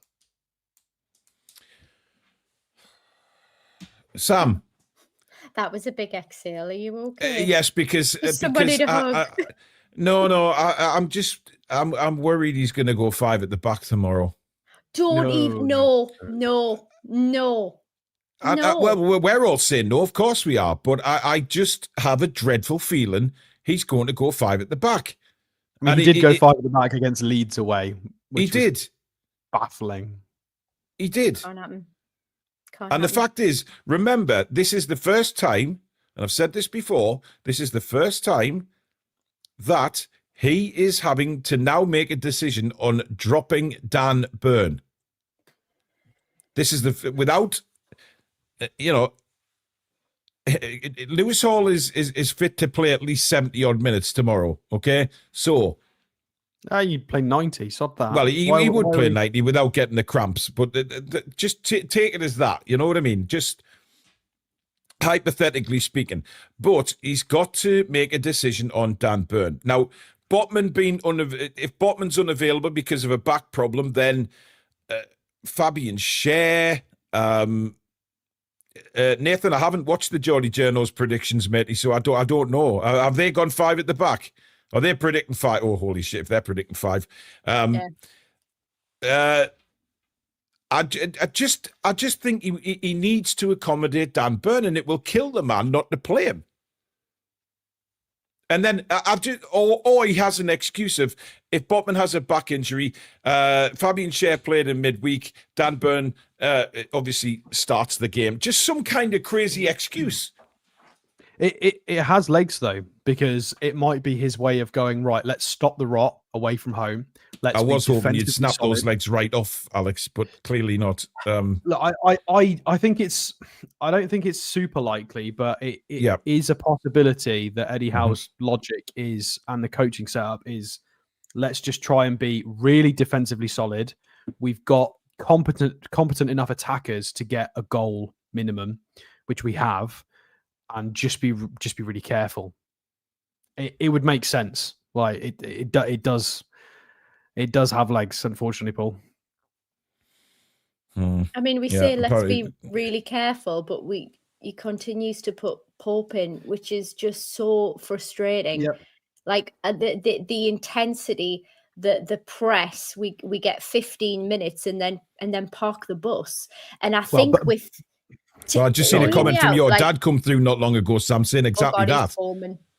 Sam. That was a big exhale. Are you okay? Yes, because Somebody to hug. no, I'm worried he's going to go 5 at the back tomorrow. Don't even. No. Well, we're all saying no, of course we are, but I just have a dreadful feeling he's going to go 5 at the back. I mean, he did go 5 at the back against Leeds away. He did. Baffling. He did. Can't happen. And the fact is, remember, this is the first time, and I've said this before, this is the first time that he is having to now make a decision on dropping Dan Burn. This is without, Lewis Hall is fit to play at least 70 odd minutes tomorrow. Okay. So, you'd play 90, sod that. Well, he would play 90 without getting the cramps, but just take it as that. You know what I mean? Just hypothetically speaking. But he's got to make a decision on Dan Burn. Now, if Botman's unavailable because of a back problem, then Fabian Schär, Nathan, I haven't watched the Geordie Journo's predictions, matey, so I don't know. Have they gone 5 at the back? Are they predicting 5? Oh, holy shit! If they're predicting 5, I just think he needs to accommodate Dan Burn, and it will kill the man not to play him. And then or he has an excuse of if Botman has a back injury, Fabian Schär played in midweek, Dan Burn obviously starts the game. Just some kind of crazy excuse. It has legs though, because it might be his way of going, right, let's stop the rot away from home. I was hoping you'd snap those legs right off, Alex, but clearly not. Look, I think I don't think it's super likely, but it is a possibility that Eddie Howe's logic is, and the coaching setup is, let's just try and be really defensively solid. We've got competent enough attackers to get a goal minimum, which we have, and just be really careful. It would make sense. Like it does have legs, unfortunately, Paul. I mean, we say let's be really careful, but he continues to put Pope in, which is just so frustrating. Yep. Like the intensity, the press. We get 15 minutes and then park the bus. And I think So I just seen a comment from your dad come through not long ago, Sam, saying exactly that.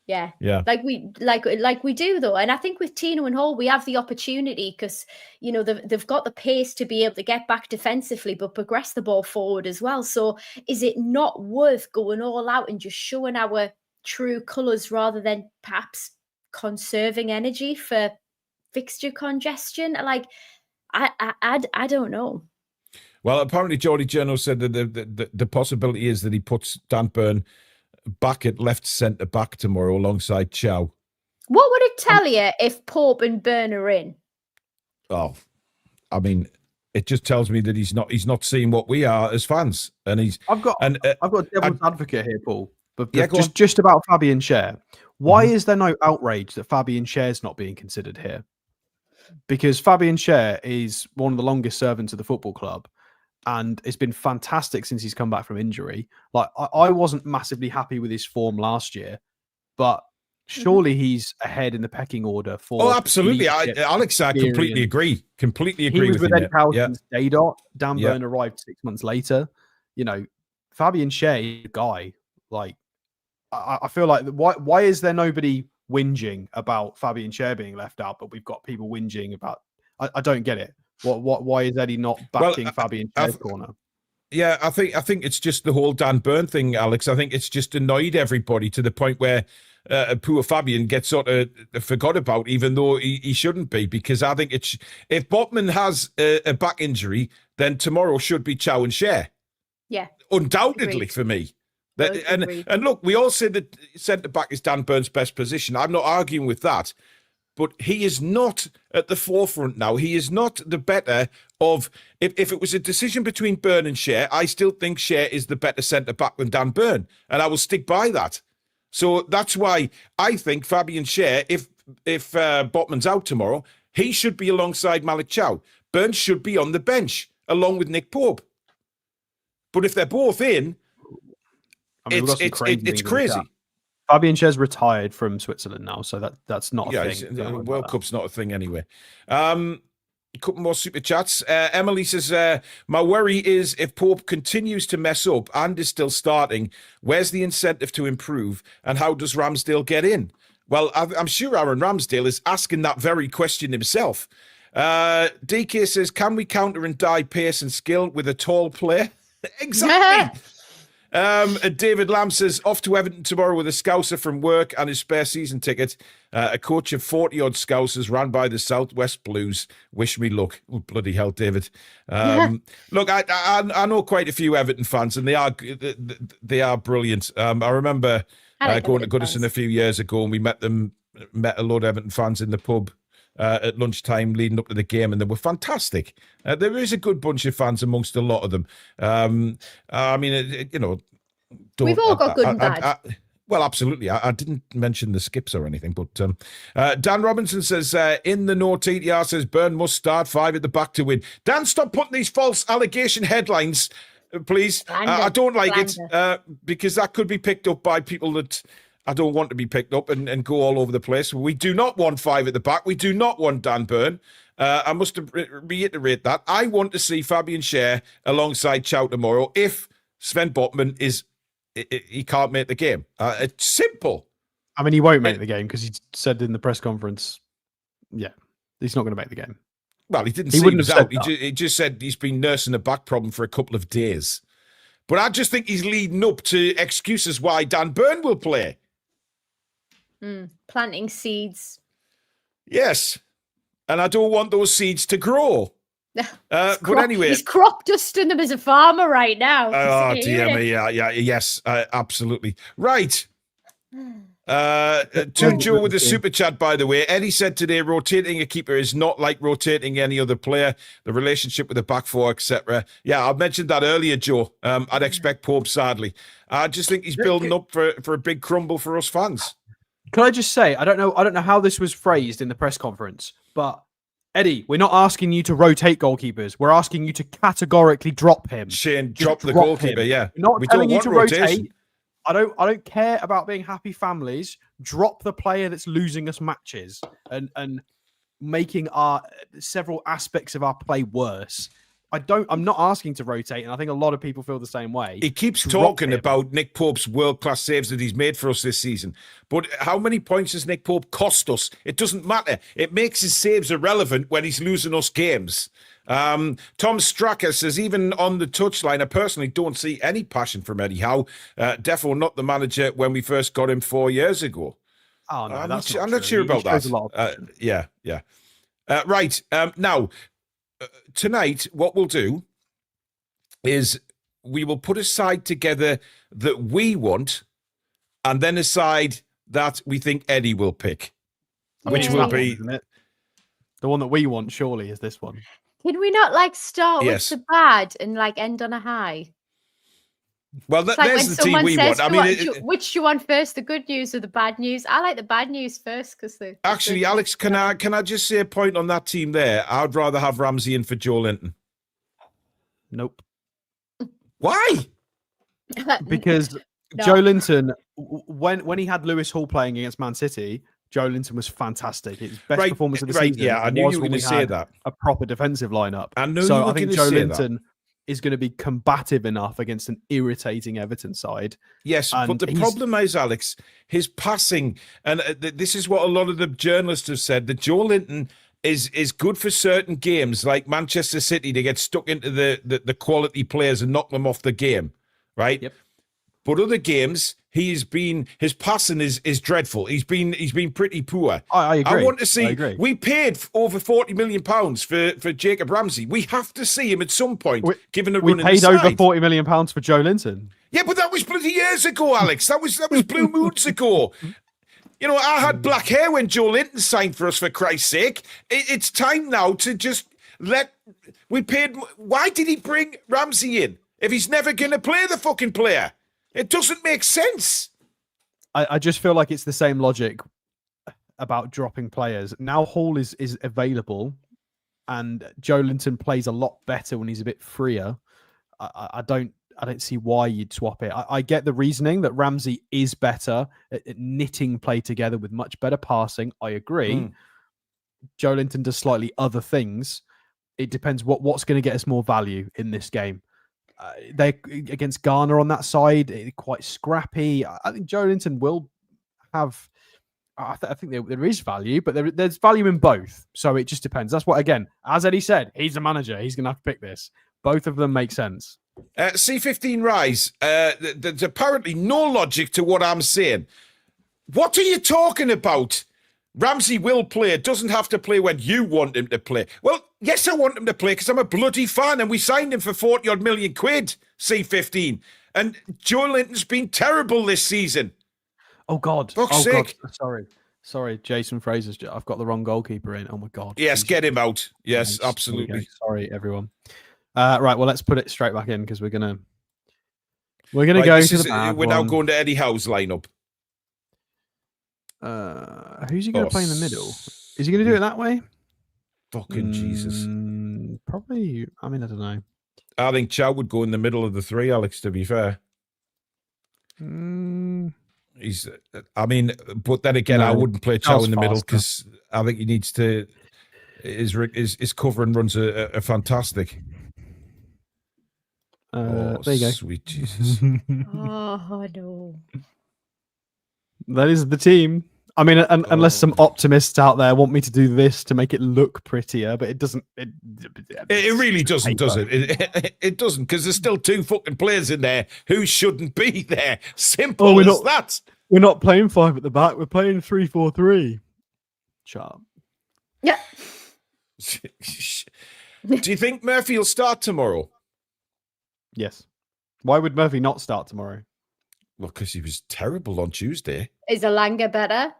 Yeah. Like we do though, and I think with Tino and Hall, we have the opportunity because they've got the pace to be able to get back defensively, but progress the ball forward as well. So is it not worth going all out and just showing our true colours rather than perhaps conserving energy for fixture congestion? Like I don't know. Well, apparently Geordie Journo said that the possibility is that he puts Dan Burn back at left centre back tomorrow alongside Chow. What would it tell you if Pope and Burn are in? Oh, I mean, it just tells me that he's not seeing what we are as fans, and I've got devil's advocate here, Paul. But just about Fabian Schär. Why is there no outrage that Fabian Schär's not being considered here? Because Fabian Schär is one of the longest servants of the football club, and it's been fantastic since he's come back from injury. Like I wasn't massively happy with his form last year, but surely he's ahead in the pecking order for. Oh, absolutely, Alex, I completely agree. Completely agree. He was with Eddie Howe since day dot. Dan Yeah. Burn arrived 6 months later. Fabian Schär, is a guy. Like I feel like why is there nobody whinging about Fabian Schär being left out, but we've got people whinging about? I don't get it. Why is Eddie not backing Fabian Schär's corner? Yeah, I think it's just the whole Dan Burn thing, Alex. I think it's just annoyed everybody to the point where poor Fabian gets sort of forgot about, even though he shouldn't be. Because I think if Botman has a back injury, then tomorrow should be Chow and Schär. Yeah, undoubtedly agreed. For me. And look, we all said that centre back is Dan Burn's best position. I'm not arguing with that. But he is not at the forefront now. He is not the better of... If it was a decision between Burn and Schär, I still think Schär is the better centre-back than Dan Burn. And I will stick by that. So that's why I think Fabian Schär, if Botman's out tomorrow, he should be alongside Malik Chow. Burn should be on the bench, along with Nick Pope. But if they're both in... I mean, we've got some crazy it's things in the crazy. chat. Fabian Schär's retired from Switzerland now, so that's not a Yeah, thing. the Don't worry World about Cup's not a thing anyway. A couple more super chats. Emily says, my worry is if Pope continues to mess up and is still starting, where's the incentive to improve and how does Ramsdale get in? Well, I'm sure Aaron Ramsdale is asking that very question himself. DK says, can we counter and die pace and skill with a tall player? Exactly. David Lamb says, off to Everton tomorrow with a Scouser from work and his spare season ticket. A coach of 40-odd Scousers ran by the Southwest Blues. Wish me luck. Oh, bloody hell, David. Look, I know quite a few Everton fans, and they are brilliant. I remember going to Goodison a few years ago, and we met a load of Everton fans in the pub at lunchtime leading up to the game, and they were fantastic. There is a good bunch of fans amongst a lot of them. I mean, We've all got good and bad. Well, absolutely. I didn't mention the skips or anything, but Dan Robinson says, in the no TTR says, Burn must start 5 at the back to win. Dan, stop putting these false allegation headlines, please. I don't like it because that could be picked up by people that I don't want to be picked up and go all over the place. We do not want 5 at the back. We do not want Dan Burn. I must reiterate that. I want to see Fabian Schär alongside Chow tomorrow if Sven Botman he can't make the game. It's simple. I mean, he won't make the game because he said in the press conference, yeah, he's not going to make the game. Well, he didn't say he was out. He just said he's been nursing a back problem for a couple of days. But I just think he's leading up to excuses why Dan Burn will play. Planting seeds. Yes. And I don't want those seeds to grow. But anyway. He's crop dusting them as a farmer right now. Oh, dear me. Yeah, yes, absolutely. Right. Toon Joe with the super chat, by the way. Eddie said today, rotating a keeper is not like rotating any other player. The relationship with the back four, etc. Yeah, I mentioned that earlier, Joe. I'd expect Pope, sadly. I just think he's building up for a big crumble for us fans. Can I just say, I don't know how this was phrased in the press conference, but Eddie, we're not asking you to rotate goalkeepers. We're asking you to categorically drop him. Shane, drop the goalkeeper, yeah. We're not we telling don't you to want rotate. rotation. I don't care about being happy families. Drop the player that's losing us matches and making our several aspects of our play worse. I'm not asking to rotate, and I think a lot of people feel the same way. He keeps talking about Nick Pope's world-class saves that he's made for us this season. But how many points has Nick Pope cost us? It doesn't matter. It makes his saves irrelevant when he's losing us games. Tom Stracker says, even on the touchline, I personally don't see any passion from Eddie Howe. Defo not the manager when we first got him 4 years ago. Oh, no, I'm not sure about that. Yeah. Right. Now, tonight, what we'll do is we will put a side together that we want and then a side that we think Eddie will pick, which will be... The one that we want, surely, is this one. Can we not start with the bad and end on a high? Well, there's the team we want. I mean, which do you want first, the good news or the bad news? I like the bad news first because actually, Alex, can I just say a point on that team there? I'd rather have Ramsey in for Joe Linton. Nope. Why? Because Joe Linton, when he had Lewis Hall playing against Man City, Joe Linton was fantastic. His best performance of the season. Yeah, I knew you were going to say that. A proper defensive lineup. I think Joe Linton is going to be combative enough against an irritating Everton side. Yes, but the problem is, Alex, his passing, and this is what a lot of the journalists have said, that Joe Linton is good for certain games, like Manchester City, to get stuck into the quality players and knock them off the game, right? Yep. But other games, his passing is dreadful. He's been pretty poor. I agree. I want to see. We paid over £40 million for Jacob Ramsey. We have to see him at some point, given a run in the side. We paid over £40 million for Joe Linton. Yeah, but that was bloody years ago, Alex. That was blue moons ago. You know, I had black hair when Joe Linton signed for us, for Christ's sake. It's time now to just we paid. Why did he bring Ramsey in if he's never going to play the fucking player? It doesn't make sense. I just feel like it's the same logic about dropping players. Now Hall is available and Joe Linton plays a lot better when he's a bit freer. I I don't see why you'd swap it. I get the reasoning that Ramsey is better at knitting play together with much better passing. I agree. Joe Linton does slightly other things. It depends what's going to get us more value in this game. They against Garner on that side, quite scrappy. I think Joe Linton will have. I think there is value, but there's value in both. So it just depends. That's what, again, as Eddie said, he's the manager. He's going to have to pick this. Both of them make sense. C15 Rise, there's apparently no logic to what I'm saying. What are you talking about? Ramsey will play. Doesn't have to play when you want him to play. Well, yes, I want him to play because I'm a bloody fan and we signed him for 40-odd million quid, C15. And Joe Linton's been terrible this season. Oh, God. Fuck's sake. God. Sorry, Jason Fraser's. I've got the wrong goalkeeper in. Oh, my God. Yes, get him out. Yes, absolutely. Okay. Sorry, everyone. Right, well, let's put it straight back in because we're gonna go to the bad We're now one. going to Eddie Howe's lineup. Who's he going to play in the middle? Is he going to do it that way? Fucking Jesus. Probably. I mean, I don't know. I think Chow would go in the middle of the three, Alex, to be fair. He's, I mean, but then again, I wouldn't play Chow in the middle because I think he needs to. His cover and runs are fantastic. There you go. Sweet Jesus. Oh, no. That is the team. I mean, unless some optimists out there want me to do this to make it look prettier, but it doesn't. It really doesn't, does it? It doesn't, because there's still two fucking players in there who shouldn't be there. Simple as that. We're not playing 5 at the back. We're playing 3-4-3. Sharp. Yeah. Do you think Murphy will start tomorrow? Yes. Why would Murphy not start tomorrow? Well, because he was terrible on Tuesday. Is Alanga better?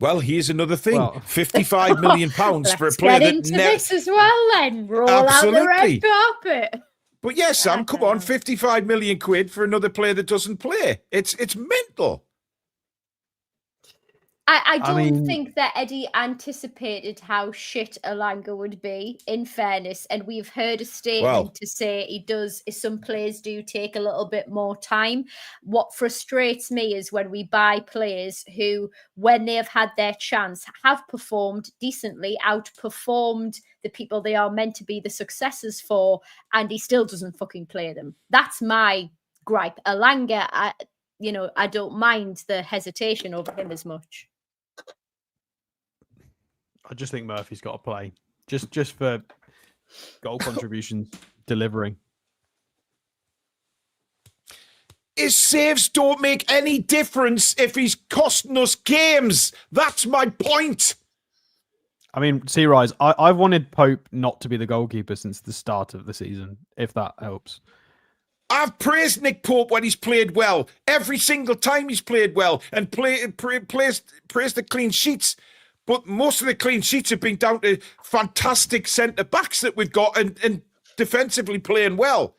Well, here's another thing: £55 million for a player get into this as well. Then roll out the red carpet. But yes, Sam, come on, 55 million quid for another player that doesn't play. It's mental. I don't think that Eddie anticipated how shit Alanga would be, in fairness. And we've heard a statement to say some players do take a little bit more time. What frustrates me is when we buy players who, when they have had their chance, have performed decently, outperformed the people they are meant to be the successors for, and he still doesn't fucking play them. That's my gripe. Alanga, I don't mind the hesitation over him as much. I just think Murphy's got to play. Just for goal contributions, delivering. His saves don't make any difference if he's costing us games. That's my point. I mean, C-Rise, I've wanted Pope not to be the goalkeeper since the start of the season, if that helps. I've praised Nick Pope when he's played well. Every single time he's played well and praised the clean sheets. But most of the clean sheets have been down to fantastic centre-backs that we've got and defensively playing well.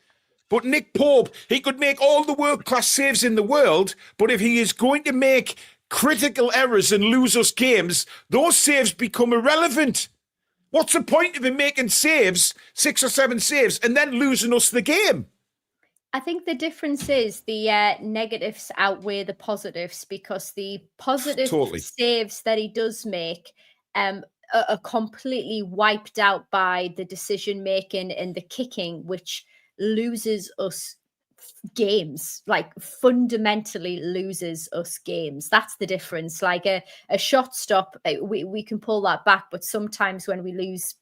But Nick Pope, he could make all the world-class saves in the world, but if he is going to make critical errors and lose us games, those saves become irrelevant. What's the point of him making saves, 6 or 7 saves, and then losing us the game? I think the difference is the negatives outweigh the positives, because the positive saves that he does make are completely wiped out by the decision making and the kicking, which loses us games, like fundamentally loses us games. That's the difference. Like a shot stop, we can pull that back, but sometimes when we lose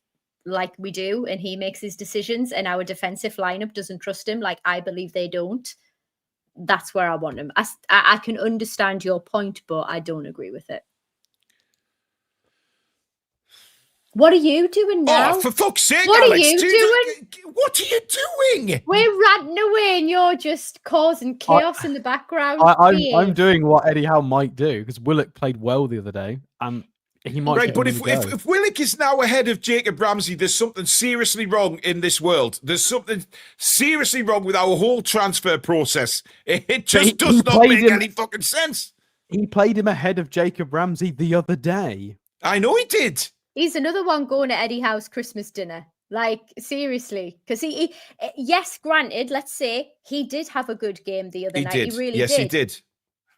like we do, and he makes his decisions and our defensive lineup doesn't trust him, like I believe they don't, that's where I want him. I can understand your point, but I don't agree with it. What are you doing now? Oh, for fuck's sake, what Alex, are you doing? What are you doing? We're ranting away and you're just causing chaos in the background. I'm doing what Eddie Howe might do, because Willock played well the other day, and he might. Right, but if Willock is now ahead of Jacob Ramsey, there's something seriously wrong in this world. There's something seriously wrong with our whole transfer process. It just does not make any fucking sense. He played him ahead of Jacob Ramsey the other day. I know he did. He's another one going to Eddie Howe's Christmas dinner. Like, seriously, because yes, granted, let's say he did have a good game the other He night. He did. really Yes, did. he did.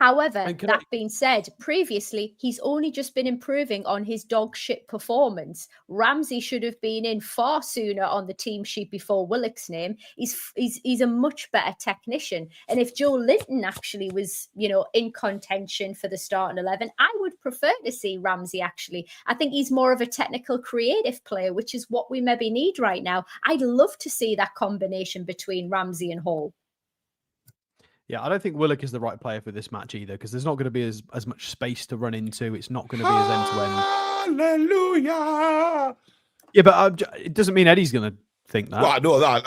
However, And can that being said, previously he's only just been improving on his dog shit performance. Ramsey should have been in far sooner on the team sheet before Willock's name. He's a much better technician. And if Joe Linton actually was, in contention for the starting 11, I would prefer to see Ramsey actually. I think he's more of a technical creative player, which is what we maybe need right now. I'd love to see that combination between Ramsey and Hall. Yeah, I don't think Willock is the right player for this match either, because there's not going to be as much space to run into. It's not going to be as end-to-end. Hallelujah. Yeah, but it doesn't mean Eddie's going to think that. Well, I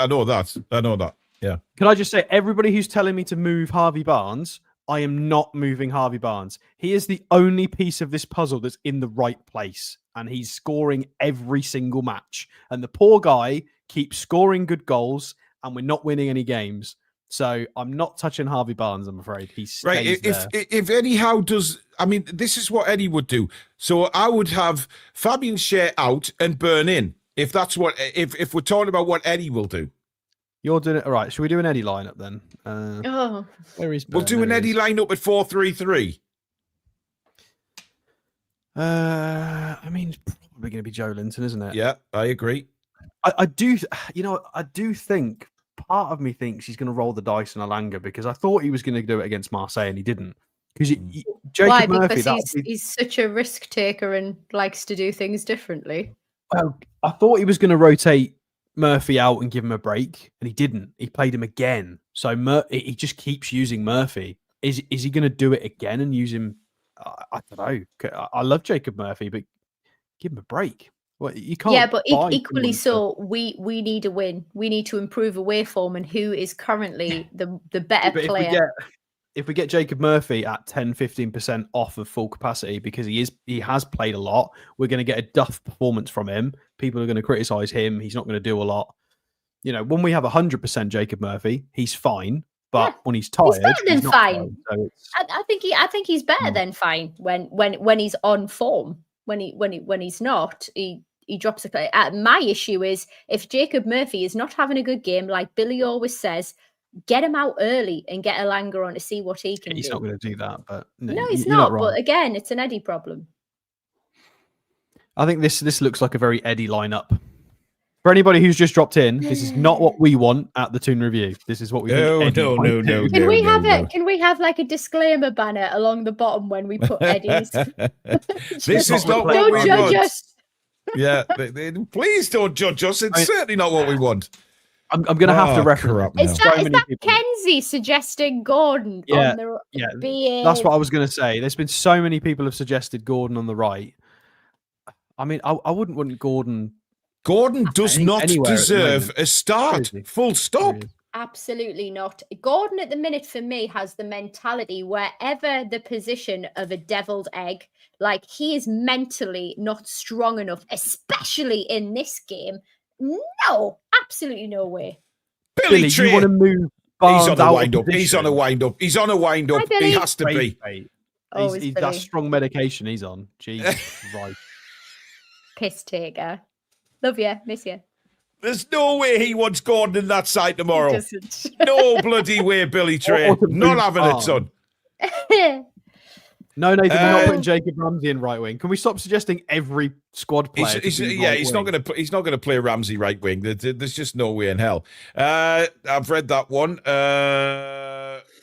know that. Yeah. Can I just say, everybody who's telling me to move Harvey Barnes, I am not moving Harvey Barnes. He is the only piece of this puzzle that's in the right place, and he's scoring every single match. And the poor guy keeps scoring good goals, and we're not winning any games. So I'm not touching Harvey Barnes, I'm afraid. He stays Right. there. If Eddie Howe does, I mean, this is what Eddie would do. So I would have Fabian Schär out and Burn in. If that's what, if we're talking about what Eddie will do. You're doing it. All right. Should we do an Eddie lineup then? Where is We'll Burn? do an There he Eddie is. lineup at 4-3-3. I mean, it's probably going to be Joe Linton, isn't it? Yeah, I agree. I do, I do think part of me thinks he's going to roll the dice on Alanga, because I thought he was going to do it against Marseille and he didn't. Because Jacob Why? Murphy, Because he's such a risk taker and likes to do things differently. well, I thought he was going to rotate Murphy out and give him a break, and he didn't. He played him again. So he just keeps using Murphy. Is he going to do it again and use him? I don't know. I love Jacob Murphy, but give him a break. Well, you can't. Yeah, but buy equally someone so, we need a win. We need to improve away form, and who is currently the better But player? if we get Jacob Murphy at 10-15% off of full capacity, because he has played a lot, we're going to get a duff performance from him. People are going to criticize him. He's not going to do a lot. When we have 100% Jacob Murphy, he's fine. But when he's tired, He's better than not fine. So I think he's better than fine when he's on form. When he's not, he drops a play. My issue is if Jacob Murphy is not having a good game, like Billy always says, get him out early and get Alanga on to see what he can do. he's not going to do that. But No, he's you're not. wrong. But again, it's an Eddie problem. I think this looks like a very Eddie lineup. For anybody who's just dropped in, this is not what we want at the Toon Review. This is what we think Eddie might do. Can we have it? Can we have like a disclaimer banner along the bottom when we put Eddie's? This is not what Don't we judge want. us. Yeah, please don't judge us. It's certainly not what we want. I'm going to have to reference. crap There's now. so Is many that people- Kenzie suggesting Gordon Yeah, on the yeah, being? That's what I was going to say. There's been so many people have suggested Gordon on the right. I mean, I wouldn't want Gordon. Gordon does not anywhere at the deserve moment. a start. Crazy. Full stop. Absolutely not. Gordon at the minute for me has the mentality wherever the position of a deviled egg, like he is mentally not strong enough, especially in this game. No, absolutely no way. Billy Billy, Tree. you want to move? He's Barnes on a out of wind up. He's position? on a wind up. He's on a wind up. Hi, Billy. He has to be. Mate. Oh, He's it's that's Billy. strong medication he's on. Jesus right. Piss taker. Love you, miss you. There's no way he wants Gordon in that side tomorrow. Doesn't. No bloody way, Billy Tree. Or to Not move having it, Barnes. son. No, Nathan, we're not Uh, putting Jacob Ramsey in right wing. Can we stop suggesting every squad player? He's to be yeah, right he's wing? not going to play Ramsey right wing. There's just no way in hell. I've read that one.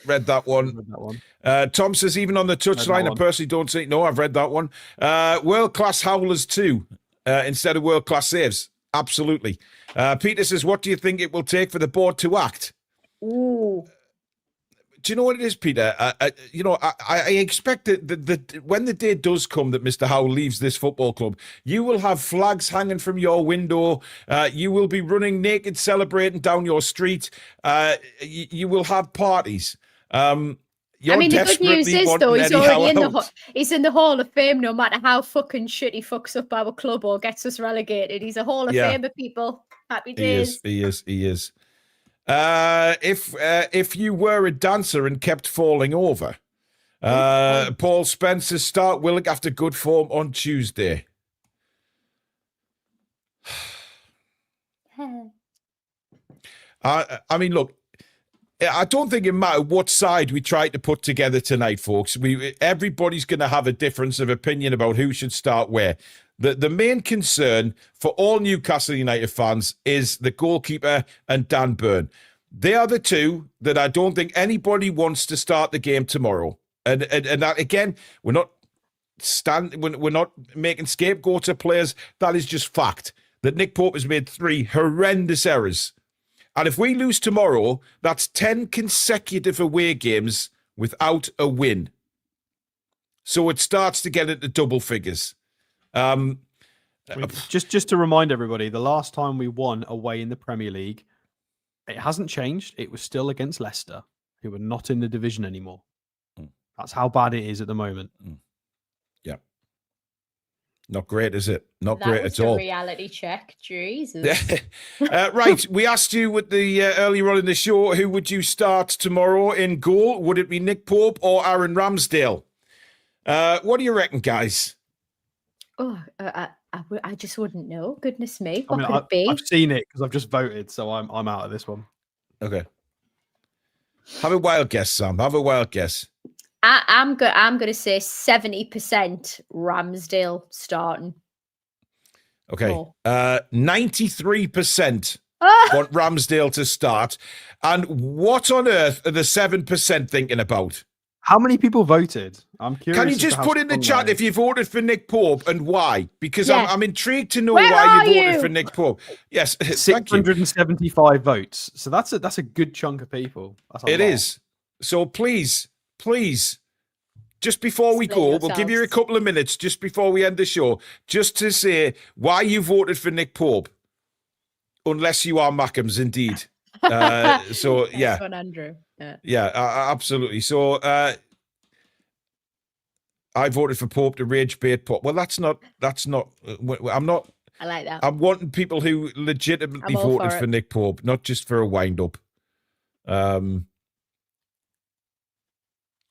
Read that one. That one. Tom says even on the touchline, I one. personally don't see. No, I've read that one. World class howlers too, instead of world class saves. Absolutely. Peter says, what do you think it will take for the board to act? Ooh. Do you know what it is, Peter? I expect that when the day does come that Mr. Howe leaves this football club, you will have flags hanging from your window. You will be running naked, celebrating down your street. You will have parties. You're The good news desperately is wanting though he's Eddie Howe already out. he's in the Hall of Fame. No matter how fucking shit he fucks up our club or gets us relegated, he's a Hall of Yeah. Famer. People, happy He days. is. If you were a dancer and kept falling over, Paul Spencer start Willock after good form on Tuesday. I mean, look, I don't think it matters what side we try to put together tonight, folks. Everybody's going to have a difference of opinion about who should start where. The main concern for all Newcastle United fans is the goalkeeper and Dan Burn. They are the two that I don't think anybody wants to start the game tomorrow. And that, again, we're not making scapegoats of players. That is just fact. That Nick Pope has made 3 horrendous errors. And if we lose tomorrow, that's 10 consecutive away games without a win. So it starts to get into double figures. Just to remind everybody, the last time we won away in the Premier League, it hasn't changed. It was still against Leicester, who are not in the division anymore. That's how bad it is at the moment. Yeah. Not great, is it? Not great at all. Reality check, Jesus. Right, we asked you with the earlier on in the show, who would you start tomorrow in goal? Would it be Nick Pope or Aaron Ramsdale? What do you reckon, guys? Oh, I just wouldn't know. Goodness me, I what mean, could it be? I've seen it because I've just voted, so I'm out of this one. Okay. Have a wild guess, Sam. Have a wild guess. I'm going to say 70% Ramsdale starting. Okay. Oh. 93% want Ramsdale to start. And what on earth are the 7% thinking about? How many people voted? I'm curious. Can you just put in the chat if you voted for Nick Pope and why? Because I'm intrigued to know why you voted for Nick Pope. Yes, 675 votes. So that's a good chunk of people. It is. So please, just before we go, we'll give you a couple of minutes just before we end the show, just to say why you voted for Nick Pope. Unless you are Mackems, indeed. So yeah. That's one, Andrew. Yeah, absolutely. So I voted for Pope to rage bait Pope. Well, that's not. I'm not. I like that. I'm wanting people who legitimately voted for Nick Pope, not just for a wind up.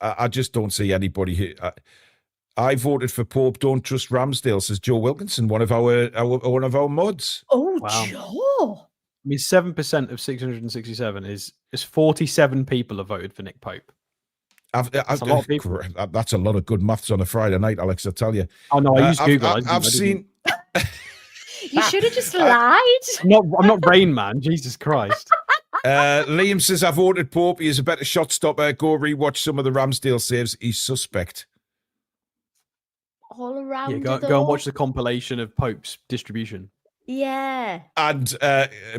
I just don't see anybody who. I voted for Pope. Don't trust Ramsdale, says Joe Wilkinson, one of our mods. Oh, wow. Joe. I mean, 7% of 667 is 47 people have voted for Nick Pope. That's a lot of people. That's a lot of good maths on a Friday night, Alex. I tell you. Oh no, I use Google. I've seen. You should have just lied. I'm not Rain Man. Jesus Christ. Liam says I voted Pope. He is a better shot stopper. Go rewatch some of the Ramsdale saves. He's suspect. All around. Yeah, go and watch the compilation of Pope's distribution. Yeah. And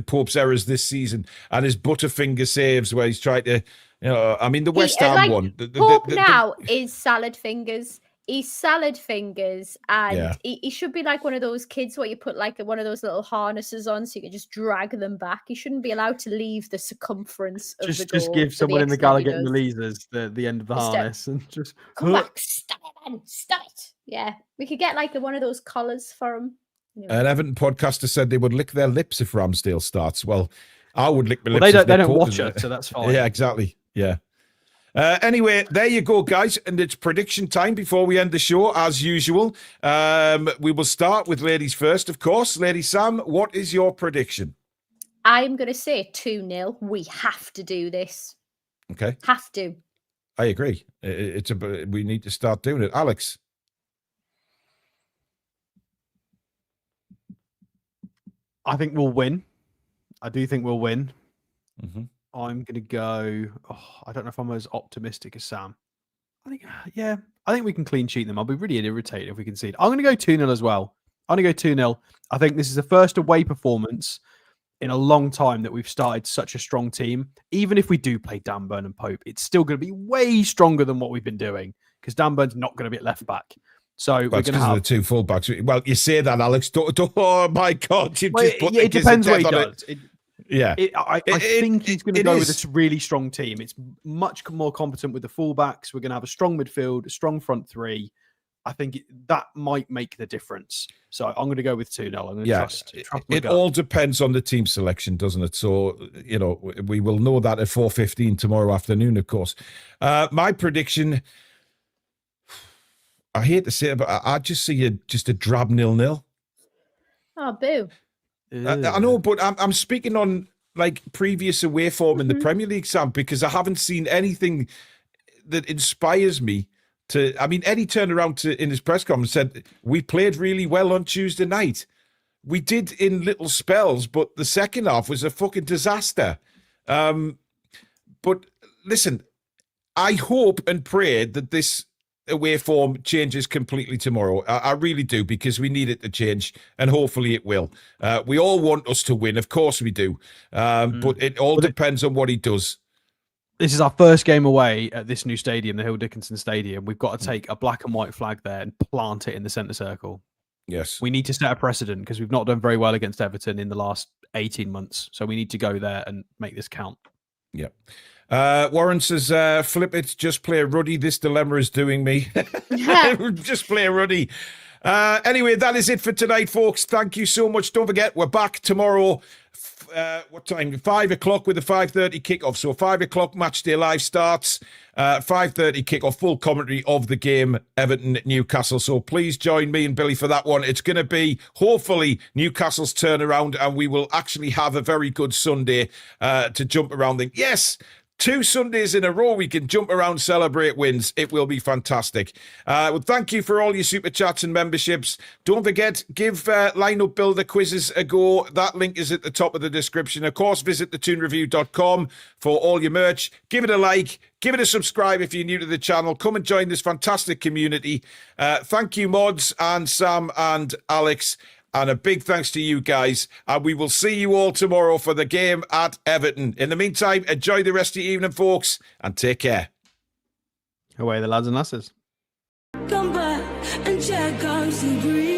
Pope's errors this season and his Butterfinger saves where he's tried to, I mean, the West Ham one. Pope now is salad fingers. He's salad fingers. And he should be like one of those kids where you put like one of those little harnesses on so you can just drag them back. He shouldn't be allowed to leave the circumference of the goal. Just give someone in the Gallagher and Louise's the end of the harness and just come back. Stop it, man. Stop it. Yeah. We could get like one of those collars for him. An Everton podcaster said they would lick their lips if Ramsdale starts. Well, I would lick my lips. They don't watch it, so that's fine. Yeah, exactly. Yeah. Anyway, there you go, guys. And it's prediction time before we end the show, as usual. We will start with ladies first, of course. Lady Sam, what is your prediction? I'm going to say 2-0. We have to do this. Okay. Have to. I agree. We need to start doing it. Alex? I think we'll win. I do think we'll win. Mm-hmm. I'm going to go... I don't know if I'm as optimistic as Sam. I think we can clean sheet them. I'll be really irritated if we concede. I'm going to go 2-0 as well. I'm going to go 2-0. I think this is the first away performance in a long time that we've started such a strong team. Even if we do play Dan Burn and Pope, it's still going to be way stronger than what we've been doing because Dan Burn's not going to be at left back. So we're going to have the two fullbacks. Well, you say that, Alex. Oh my God! It depends what he does. I think he's going to go with a really strong team. It's much more competent with the fullbacks. We're going to have a strong midfield, a strong front three. I think that might make the difference. So I'm going to go with 2-0. I'm going to trust it all depends on the team selection, doesn't it? So, we will know that at 4:15 tomorrow afternoon, of course. My prediction, I hate to say it, but I just see just a drab 0-0. Oh, boo. I know, but I'm speaking on like previous away form in the Premier League, Sam, because I haven't seen anything that inspires me to. I mean, Eddie turned around in his press conference and said, we played really well on Tuesday night. We did in little spells, but the second half was a fucking disaster. But listen, I hope and pray that this away form changes completely tomorrow. I really do, because we need it to change, and hopefully it will. We all want us to win, of course we do, but it all depends on what he does. This is our first game away at this new stadium, the Hill Dickinson Stadium. We've got to take a black and white flag there and plant it in the centre circle. Yes. We need to set a precedent, because we've not done very well against Everton in the last 18 months. So we need to go there and make this count. Yeah. Warren says, flip it, just play Ruddy. This dilemma is doing me. Just play Ruddy. Anyway, that is it for tonight, folks. Thank you so much. Don't forget, we're back tomorrow. What time? 5 o'clock with a 5:30 kickoff. So 5 o'clock match day live starts. 5:30 kickoff, full commentary of the game, Everton Newcastle. So please join me and Billy for that one. It's going to be hopefully Newcastle's turnaround, and we will actually have a very good Sunday to jump around. Yes. 2 Sundays in a row we can jump around, celebrate wins. It will be fantastic. Well, thank you for all your super chats and memberships. Don't forget, give Lineup Builder quizzes a go. That link is at the top of the description. Of course, visit thetoonreview.com for all your merch. Give it a like. Give it a subscribe if you're new to the channel. Come and join this fantastic community. Thank you, Mods and Sam and Alex. And a big thanks to you guys. And we will see you all tomorrow for the game at Everton. In the meantime, enjoy the rest of your evening, folks, and take care. Away the lads and lasses. Come back and check out the breeze.